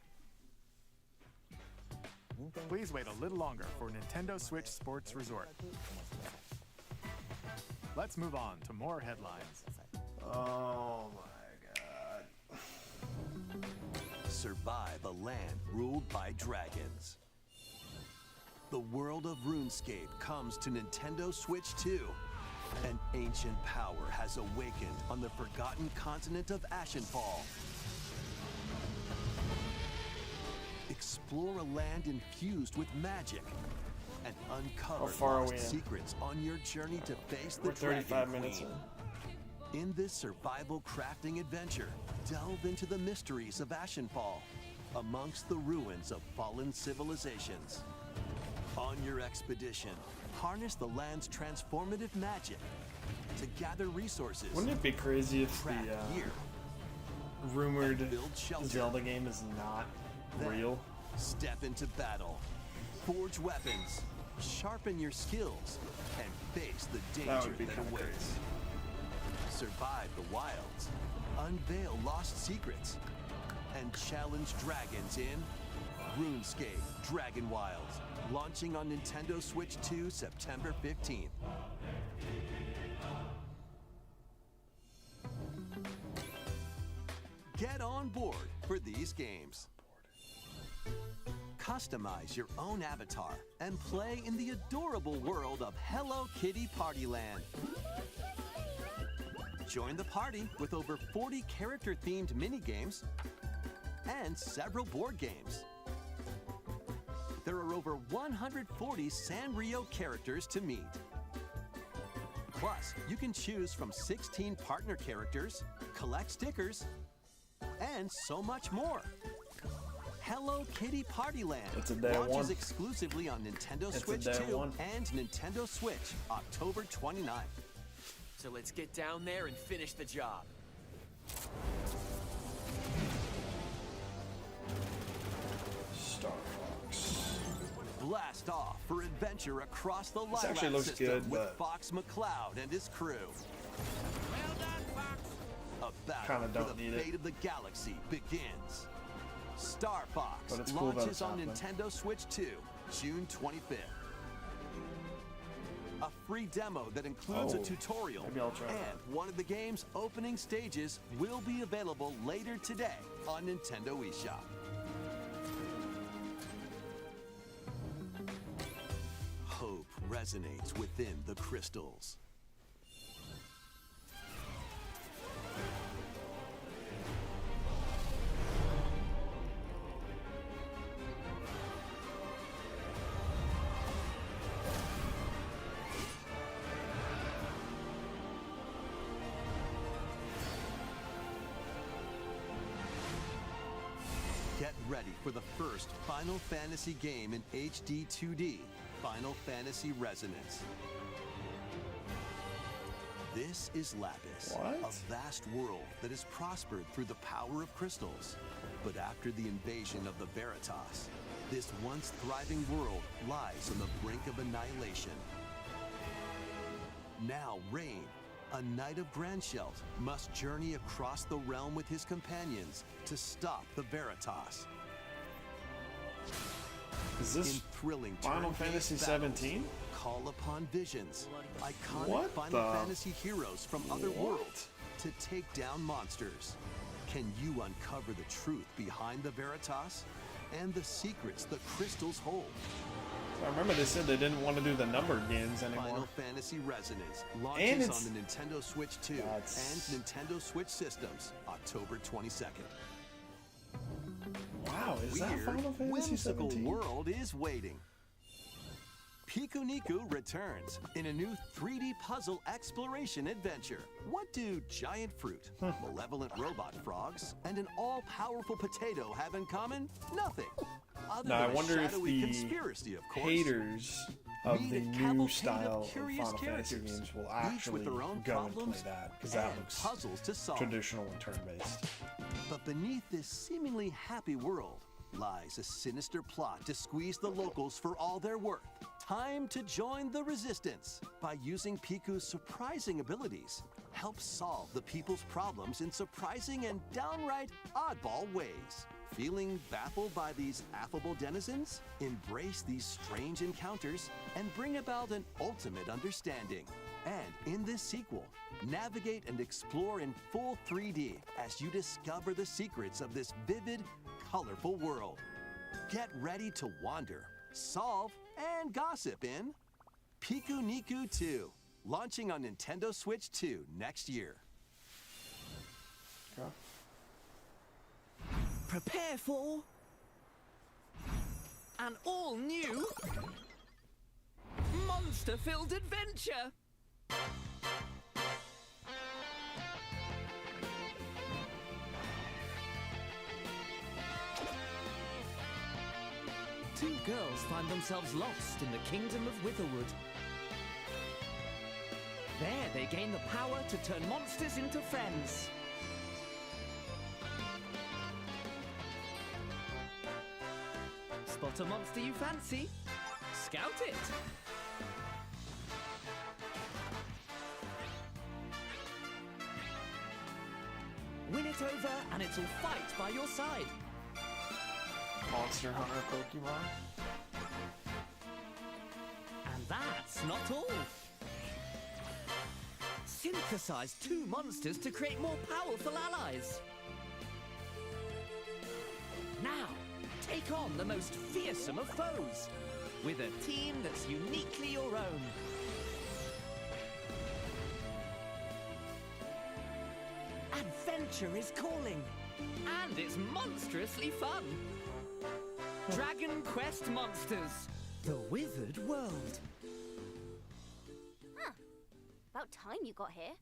Please wait a little longer for Nintendo Switch Sports Resort. Let's move on to more headlines. Oh my god. survive a land ruled by dragons. The world of RuneScape comes to Nintendo Switch 2. An ancient power has awakened on the forgotten continent of Ashenfall. Explore a land infused with magic and uncover lost secrets on your journey to face the Dragon 35 minutes Queen. In this survival crafting adventure, delve into the mysteries of Ashenfall amongst the ruins of fallen civilizations. On your expedition, harness the land's transformative magic to gather resources. Wouldn't it be crazy if the gear, rumored Zelda game is not real? Step into battle, forge weapons, sharpen your skills, and face the danger that awaits. Survive the wilds, unveil lost secrets, and challenge dragons in RuneScape Dragon Wilds, launching on Nintendo Switch 2 September 15th. Get on board for these games. Customize your own avatar and play in the adorable world of Hello Kitty Partyland. Join the party with over 40 character-themed mini-games and several board games. There are over 140 Sanrio characters to meet. Plus, you can choose from 16 partner characters, collect stickers, and so much more. Hello Kitty Partyland launches exclusively on Nintendo Switch 2 and Nintendo Switch October 29th. So let's get down there and finish the job. Star Fox. Blast off for adventure across the This actually Lilac looks system good, with but Fox McCloud and his crew. Well done, Fox. A battle Kinda don't for the need it. fate of the galaxy begins. Star Fox But it's cool that launches it's on happening. Nintendo Switch 2, June 25th. A free demo that includes a Oh, tutorial, maybe I'll try and that. one of the game's opening stages will be available later today on Nintendo eShop. Hope resonates within the crystals. Get ready for the first Final Fantasy game in HD 2D, Final Fantasy Resonance. This is Lapis, a vast world that has prospered through the power of crystals. But after the invasion of the Veritas, this once thriving world lies on the brink of annihilation. Now Rain, a knight of Grandshelt, must journey across the realm with his companions to stop the Veritas. Is this In thrilling Final turn-based Fantasy battles, 17? call upon visions, iconic What Final the- Fantasy heroes from other worlds to take down monsters. Can you uncover the truth behind the Veritas and the secrets the crystals hold? I remember they said they didn't want to do the numbered games anymore. Final Fantasy Resonance And launches it's- on the Nintendo Switch 2 That's- and Nintendo Switch systems October 22nd. Wow, is that Weird, Final Fantasy whimsical 17? world is waiting. Pikuniku returns in a new 3D puzzle exploration adventure. What do giant fruit, malevolent robot frogs, and an all-powerful potato have in common? Nothing. Other Now I than a wonder if shadowy the conspiracy, of course. haters of Meet the a new cavalcade of style of curious Final Fantasy characters, games will each actually with their own go and play problems that, because that and looks puzzles to solve. traditional and turn-based. But beneath this seemingly happy world lies a sinister plot to squeeze the locals for all they're worth. Time to join the resistance. By using Piku's surprising abilities, help solve the people's problems in surprising and downright oddball ways. Feeling baffled by these affable denizens? Embrace these strange encounters and bring about an ultimate understanding. And in this sequel, navigate and explore in full 3D as you discover the secrets of this vivid, colorful world. Get ready to wander, solve, and gossip in Piku Niku 2, launching on Nintendo Switch 2 next year. Okay. Prepare for an all-new monster-filled adventure. Two girls find themselves lost in the kingdom of Witherwood. There they gain the power to turn monsters into friends. Spot a monster you fancy? Scout it! Win it over and it'll fight by your side. Monster Hunter Pokemon. And that's not all. Synthesize two monsters to create more powerful allies. Now, take on the most fearsome of foes with a team that's uniquely your own. Adventure is calling, and it's monstrously fun. Dragon Quest Monsters, the Withered World. Huh. About time you got here.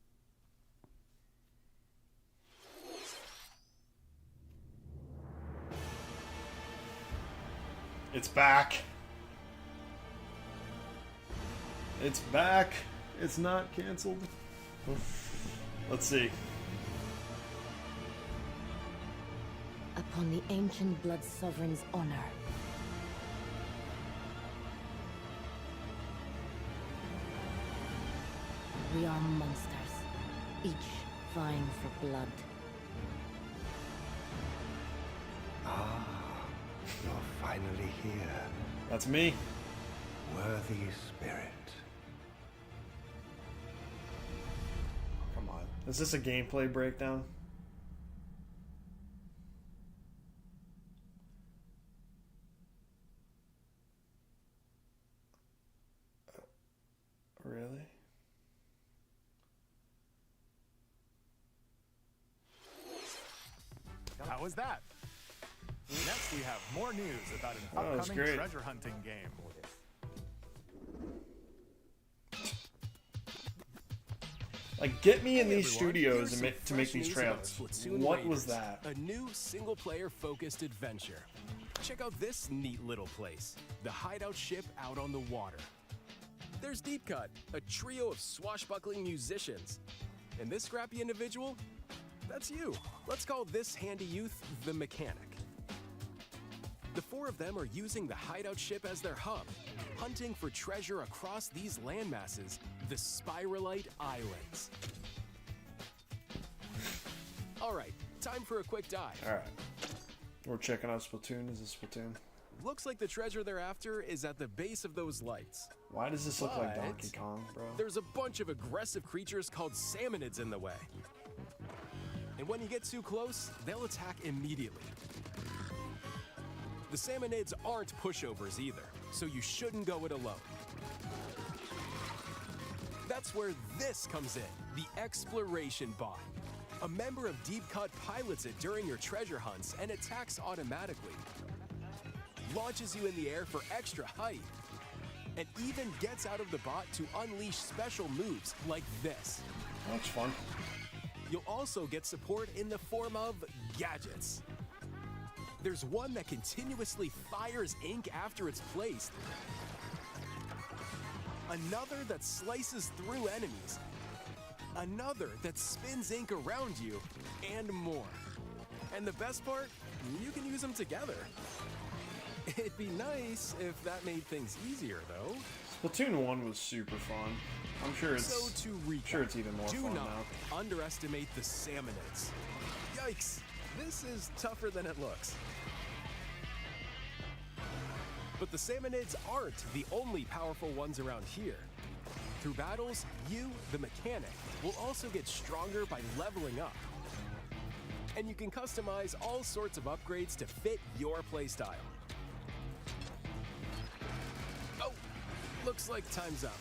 It's back. It's back. It's not canceled. Let's see. Upon the ancient blood sovereign's honor. We are monsters, each vying for blood. Ah, you're finally here. That's me. Worthy spirit. Come on. Is this a gameplay breakdown? Really? How was that? Next, we have more news about an Oh, that's upcoming great. treasure hunting game. Like, get me in Hey, these everyone. studios Here's and some to make fresh these news about trailers. Splatoon What Raiders, was that? A new single-player focused adventure. Check out this neat little place, the hideout ship out on the water. There's Deep Cut, a trio of swashbuckling musicians. And this scrappy individual? That's you. Let's call this handy youth the mechanic. The four of them are using the hideout ship as their hub, hunting for treasure across these landmasses, the Spiralite Islands. All right, time for a quick dive. Alright. We're checking out Splatoon. Is this Splatoon? Looks like the treasure they're after is at the base of those lights. Why does this look like But Donkey Kong, bro? There's a bunch of aggressive creatures called salmonids in the way. And when you get too close, they'll attack immediately. The salmonids aren't pushovers either, so you shouldn't go it alone. That's where this comes in, the Exploration Bot. A member of Deep Cut pilots it during your treasure hunts and attacks automatically. Launches you in the air for extra height. And even gets out of the bot to unleash special moves like this. That's fun. You'll also get support in the form of gadgets. There's one that continuously fires ink after it's placed. Another that slices through enemies. Another that spins ink around you, and more. And the best part, you can use them together. It'd be nice if that made things easier, though. Splatoon 1 was super fun. I'm sure it's So to recap, sure it's even more do fun not now. underestimate the salmonids. Yikes, this is tougher than it looks. But the salmonids aren't the only powerful ones around here. Through battles, you, the mechanic, will also get stronger by leveling up. And you can customize all sorts of upgrades to fit your playstyle. Oh, looks like time's up.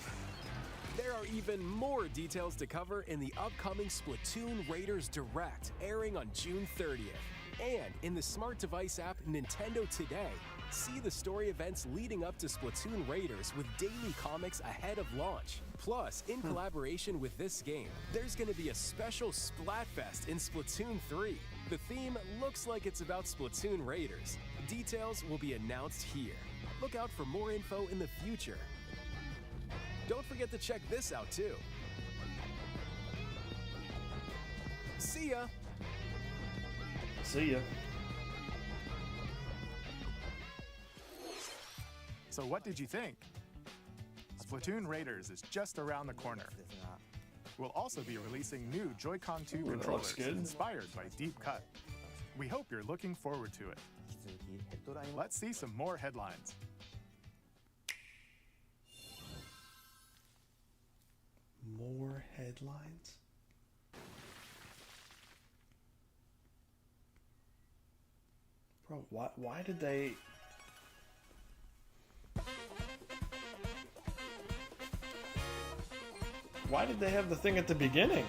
There are even more details to cover in the upcoming Splatoon Raiders Direct, airing on June 30th. And in the smart device app Nintendo Today, see the story events leading up to Splatoon Raiders with daily comics ahead of launch. Plus, in collaboration with this game, there's going to be a special Splatfest in Splatoon 3. The theme looks like it's about Splatoon Raiders. Details will be announced here. Look out for more info in the future. Don't forget to check this out too. See ya! See ya. So what did you think? Splatoon Raiders is just around the corner. We'll also be releasing new Joy-Con 2 controllers inspired by Deep Cut. We hope you're looking forward to it. Let's see some more headlines. More headlines? Bro, why did they... Why did they have the thing at the beginning?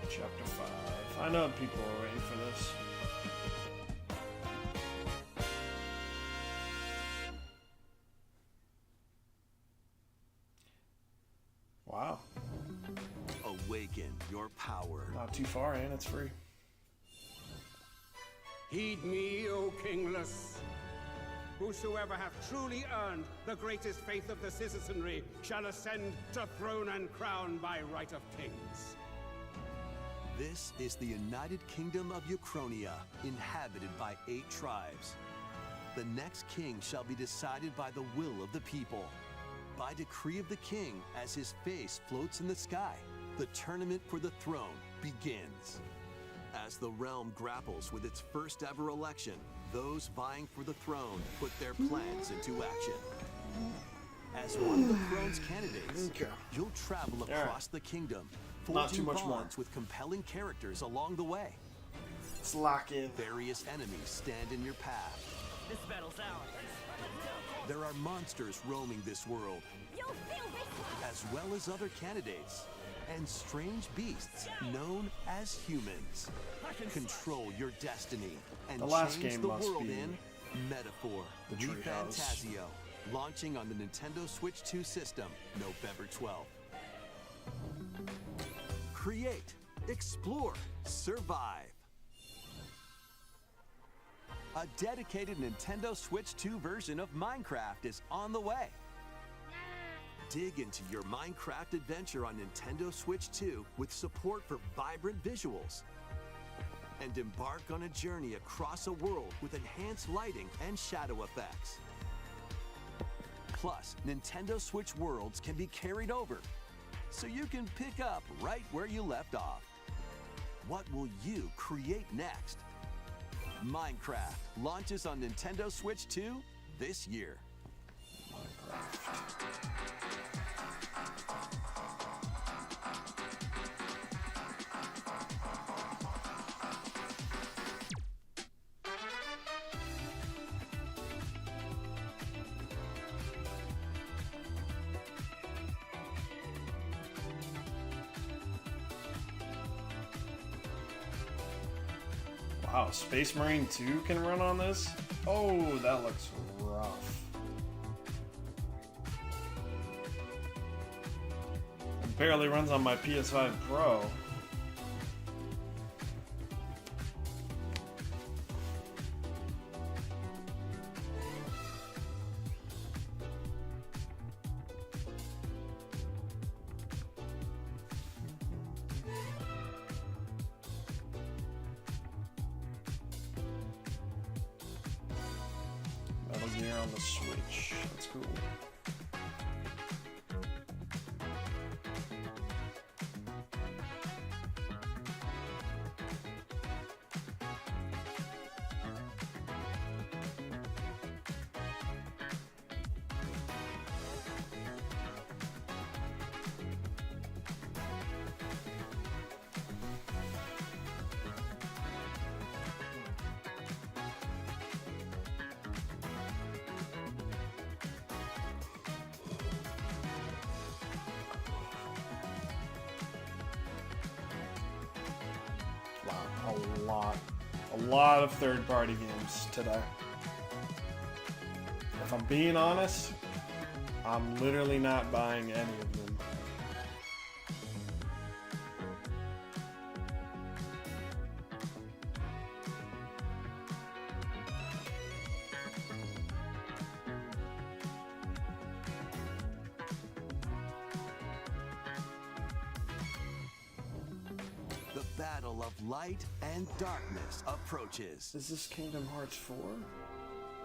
Chapter 5. I know people are waiting for this. Wow. Awaken your power. Not too far, and it's free. Heed me, O kingless. Whosoever hath truly earned the greatest faith of the citizenry shall ascend to throne and crown by right of kings. This is the United Kingdom of Uchronia, inhabited by 8 tribes. The next king shall be decided by the will of the people. By decree of the king, as his face floats in the sky, the tournament for the throne begins. As the realm grapples with its first ever election, those vying for the throne put their plans into action. As one of the throne's candidates, you'll travel across the kingdom, forging bonds with compelling characters along the way. Let's lock in. Various enemies stand in your path. This battle's ours. There are monsters roaming this world, as well as other candidates, and strange beasts known as humans. Control your destiny and change the world in Metaphor, the We Treehouse. Fantasio, launching on the Nintendo Switch 2 system, November 12th. Create, explore, survive. A dedicated Nintendo Switch 2 version of Minecraft is on the way. Dig into your Minecraft adventure on Nintendo Switch 2 with support for vibrant visuals. And embark on a journey across a world with enhanced lighting and shadow effects. Plus, Nintendo Switch worlds can be carried over, so you can pick up right where you left off. What will you create next? Minecraft launches on Nintendo Switch 2 this year. Wow, Space Marine 2 can run on this? Oh, that looks rough. It barely runs on my PS5 Pro. Metal Gear on the Switch. That's cool. a lot of third-party games today. If I'm being honest, I'm literally not buying any of them. The battle of light and darkness approaches. Is this Kingdom Hearts 4?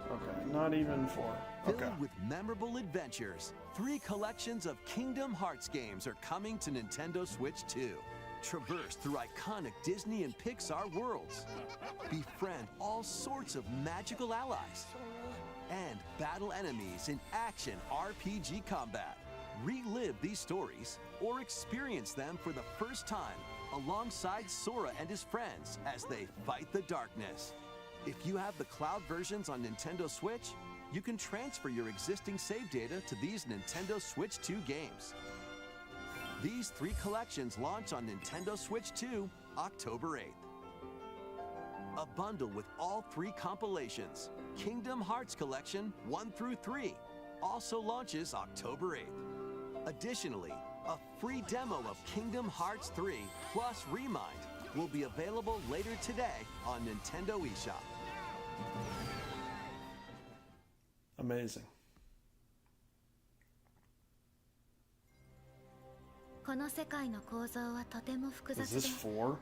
Okay, not even 4. Okay. Filled with memorable adventures, 3 collections of Kingdom Hearts games are coming to Nintendo Switch 2. Traverse through iconic Disney and Pixar worlds. Befriend all sorts of magical allies. And battle enemies in action RPG combat. Relive these stories or experience them for the first time alongside Sora and his friends as they fight the darkness. If you have the cloud versions on Nintendo Switch, you can transfer your existing save data to these Nintendo Switch 2 games. These 3 collections launch on Nintendo Switch 2 October 8th. A bundle with all 3 compilations, Kingdom Hearts Collection 1 through 3, also launches October 8th. Additionally, a free demo of Kingdom Hearts 3 plus Remind will be available later today on Nintendo eShop. Amazing. この世界の構造はとても複雑 Is で this 4?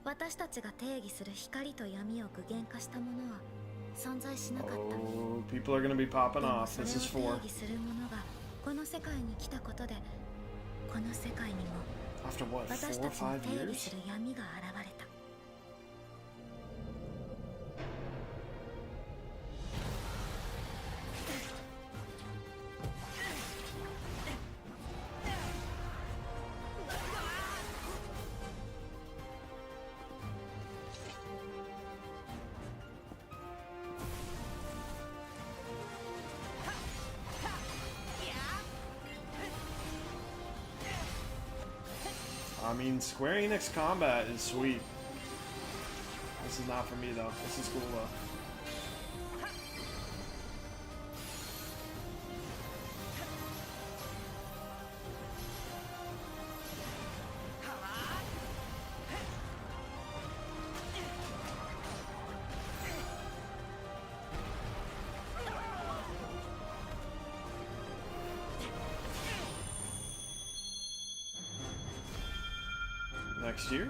私たちが定義する光と闇を具現化したものは存在しなかった。 Oh, people are gonna be popping でも off. それ This を is 定 4. 義するものがこの世界に来たことでこの世界にも After what, 私 4 た or ちの 5定義 years? する闇が現れた。 I mean, Square Enix combat is sweet. This is not for me though. This is cool though. Next year?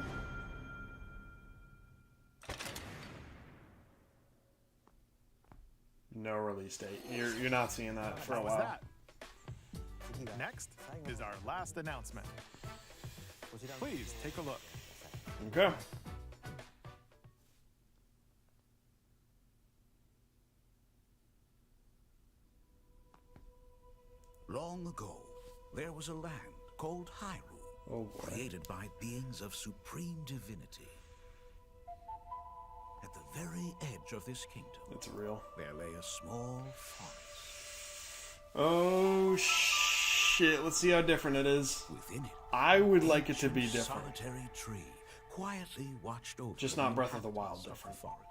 No release date. You're not seeing that for a How was while. that? Next is our last announcement. Please take a look. Okay. Long ago, there was a land called Hyrule, created by beings of supreme divinity. At the very edge of this kingdom, it's real. There lay a small forest. Oh shit! Let's see how different it is. Within it, I would like it to be different. Solitary tree quietly watched over. Just not the Breath of the Wild inhabitants different. the forest.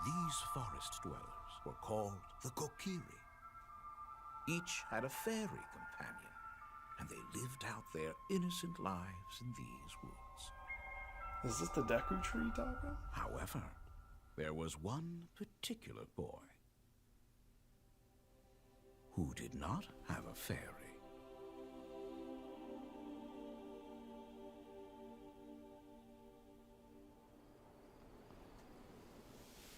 These forest dwellers were called the Kokiri. Each had a fairy companion, and they lived out their innocent lives in these woods. Is this the Deku tree talking? However, there was one particular boy who did not have a fairy.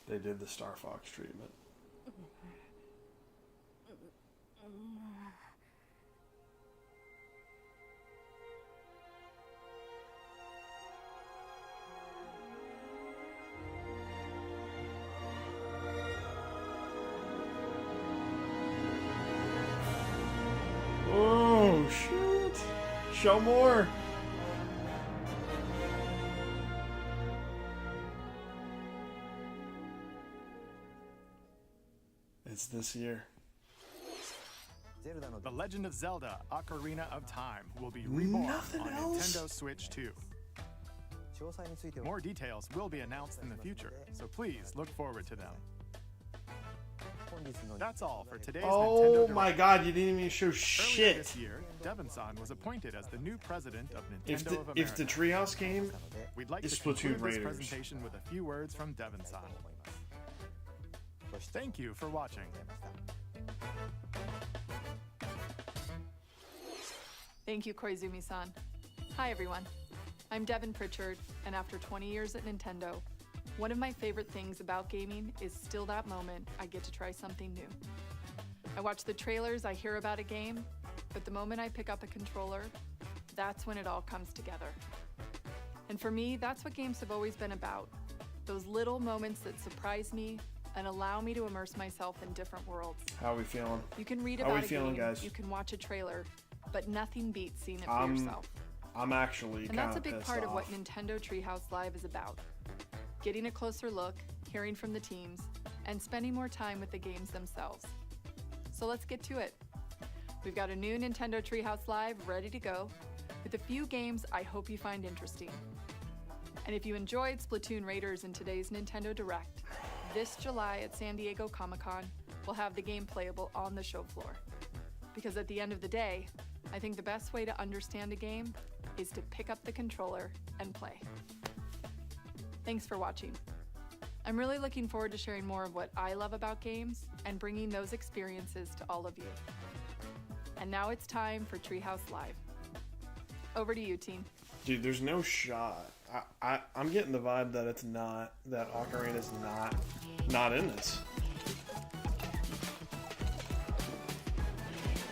They did the Star Fox treatment. Oh shit! Show more! It's this year. The Legend of Zelda: Ocarina of Time will be reborn Nothing on else? Nintendo Switch 2. More details will be announced in the future, so please look forward to them. That's all for today's Oh Nintendo my Direct. god, you didn't even show Earlier shit. this year, Devon-san was appointed as the new president of Nintendo If the, of America. if the Treehouse game We'd like is to conclude Splatoon this Raiders. presentation with a few words from Devon-san. Thank you for watching. Thank you, Koizumi-san. Hi, everyone. I'm Devin Pritchard, and after 20 years at Nintendo, one of my favorite things about gaming is still that moment I get to try something new. I watch the trailers, I hear about a game, but the moment I pick up a controller, that's when it all comes together. And for me, that's what games have always been about. Those little moments that surprise me and allow me to immerse myself in different worlds. How are we feeling? You can read How about are we a feeling, game, guys? you can watch a trailer, but nothing beats seeing it for yourself. I'm actually And kind that's a of big pissed part of off. what Nintendo Treehouse Live is about. Getting a closer look, hearing from the teams, and spending more time with the games themselves. So let's get to it. We've got a new Nintendo Treehouse Live ready to go, with a few games I hope you find interesting. And if you enjoyed Splatoon Raiders in today's Nintendo Direct, this July at San Diego Comic-Con, we'll have the game playable on the show floor. Because at the end of the day, I think the best way to understand a game is to pick up the controller and play. Thanks for watching. I'm really looking forward to sharing more of what I love about games and bringing those experiences to all of you. And now it's time for Treehouse Live. Over to you, team. Dude, there's no shot. I'm getting the vibe that it's not, that Ocarina is not in this.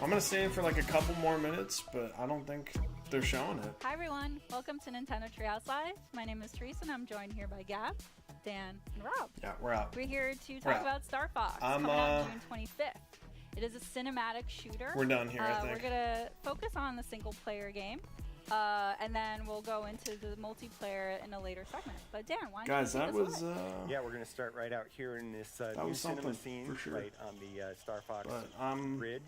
I'm gonna stay in for like a couple more minutes, but I don't think they're showing it. Hi everyone, welcome to Nintendo Treehouse Live. My name is Teresa and I'm joined here by Gab, Dan, and Rob. Yeah, we're out. We're here to We're talk out. about Star Fox, coming out June 25th. It is a cinematic shooter. We're done here, I think. We're gonna focus on the single player game, and then we'll go into the multiplayer in a later segment. But Dan, why don't Guys, you take that us was away? Yeah, we're going to start right out here in this that new was cinema something scene, for sure. right on the Star Fox But, bridge.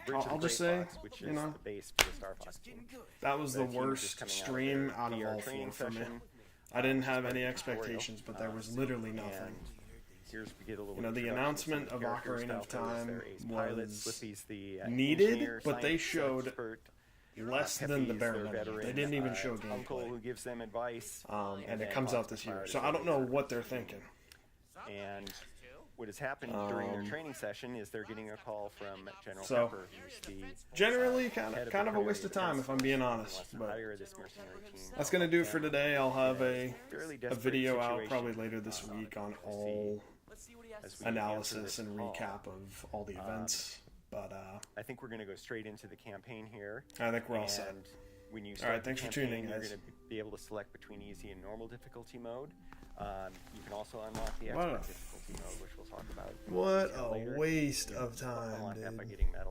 I'll of just Gray say, Fox, which you is know, the base for the Star Fox team. that was the team is worst coming out stream their out of VR all training four for me. session. I didn't have It's any part of the expectations, but there was tutorial. literally nothing. And here's we get a little You know, the introduction to announcement some of characters. Ocarina of Falco is Time their ace pilot, was Slippy's the needed, engineer, but they science showed expert. less Pepe's than the bare their minimum. veteran, They didn't even show uncle gameplay. who gives them advice. And it then comes out this year, Octopus so I don't know what they're thinking. And what has happened during their training session is they're getting a call from General So, Pepper, who's the generally head of kind the of a waste of time, if I'm being Wants honest. to But hire this mercenary team. that's gonna do it for today. I'll have a Fairly a desperate video out situation, probably later this week on all as we analysis answer and this call. recap of all the events. But I think we're going to go straight into the campaign here. I think we're all set. And when you All start right, thanks the for campaign, tuning, you're guys. going to be able to select between easy and normal difficulty mode. You can also unlock the What expert a difficulty mode, which we'll talk about. What in detail a later. waste You of can time, unlock that by dude. getting medals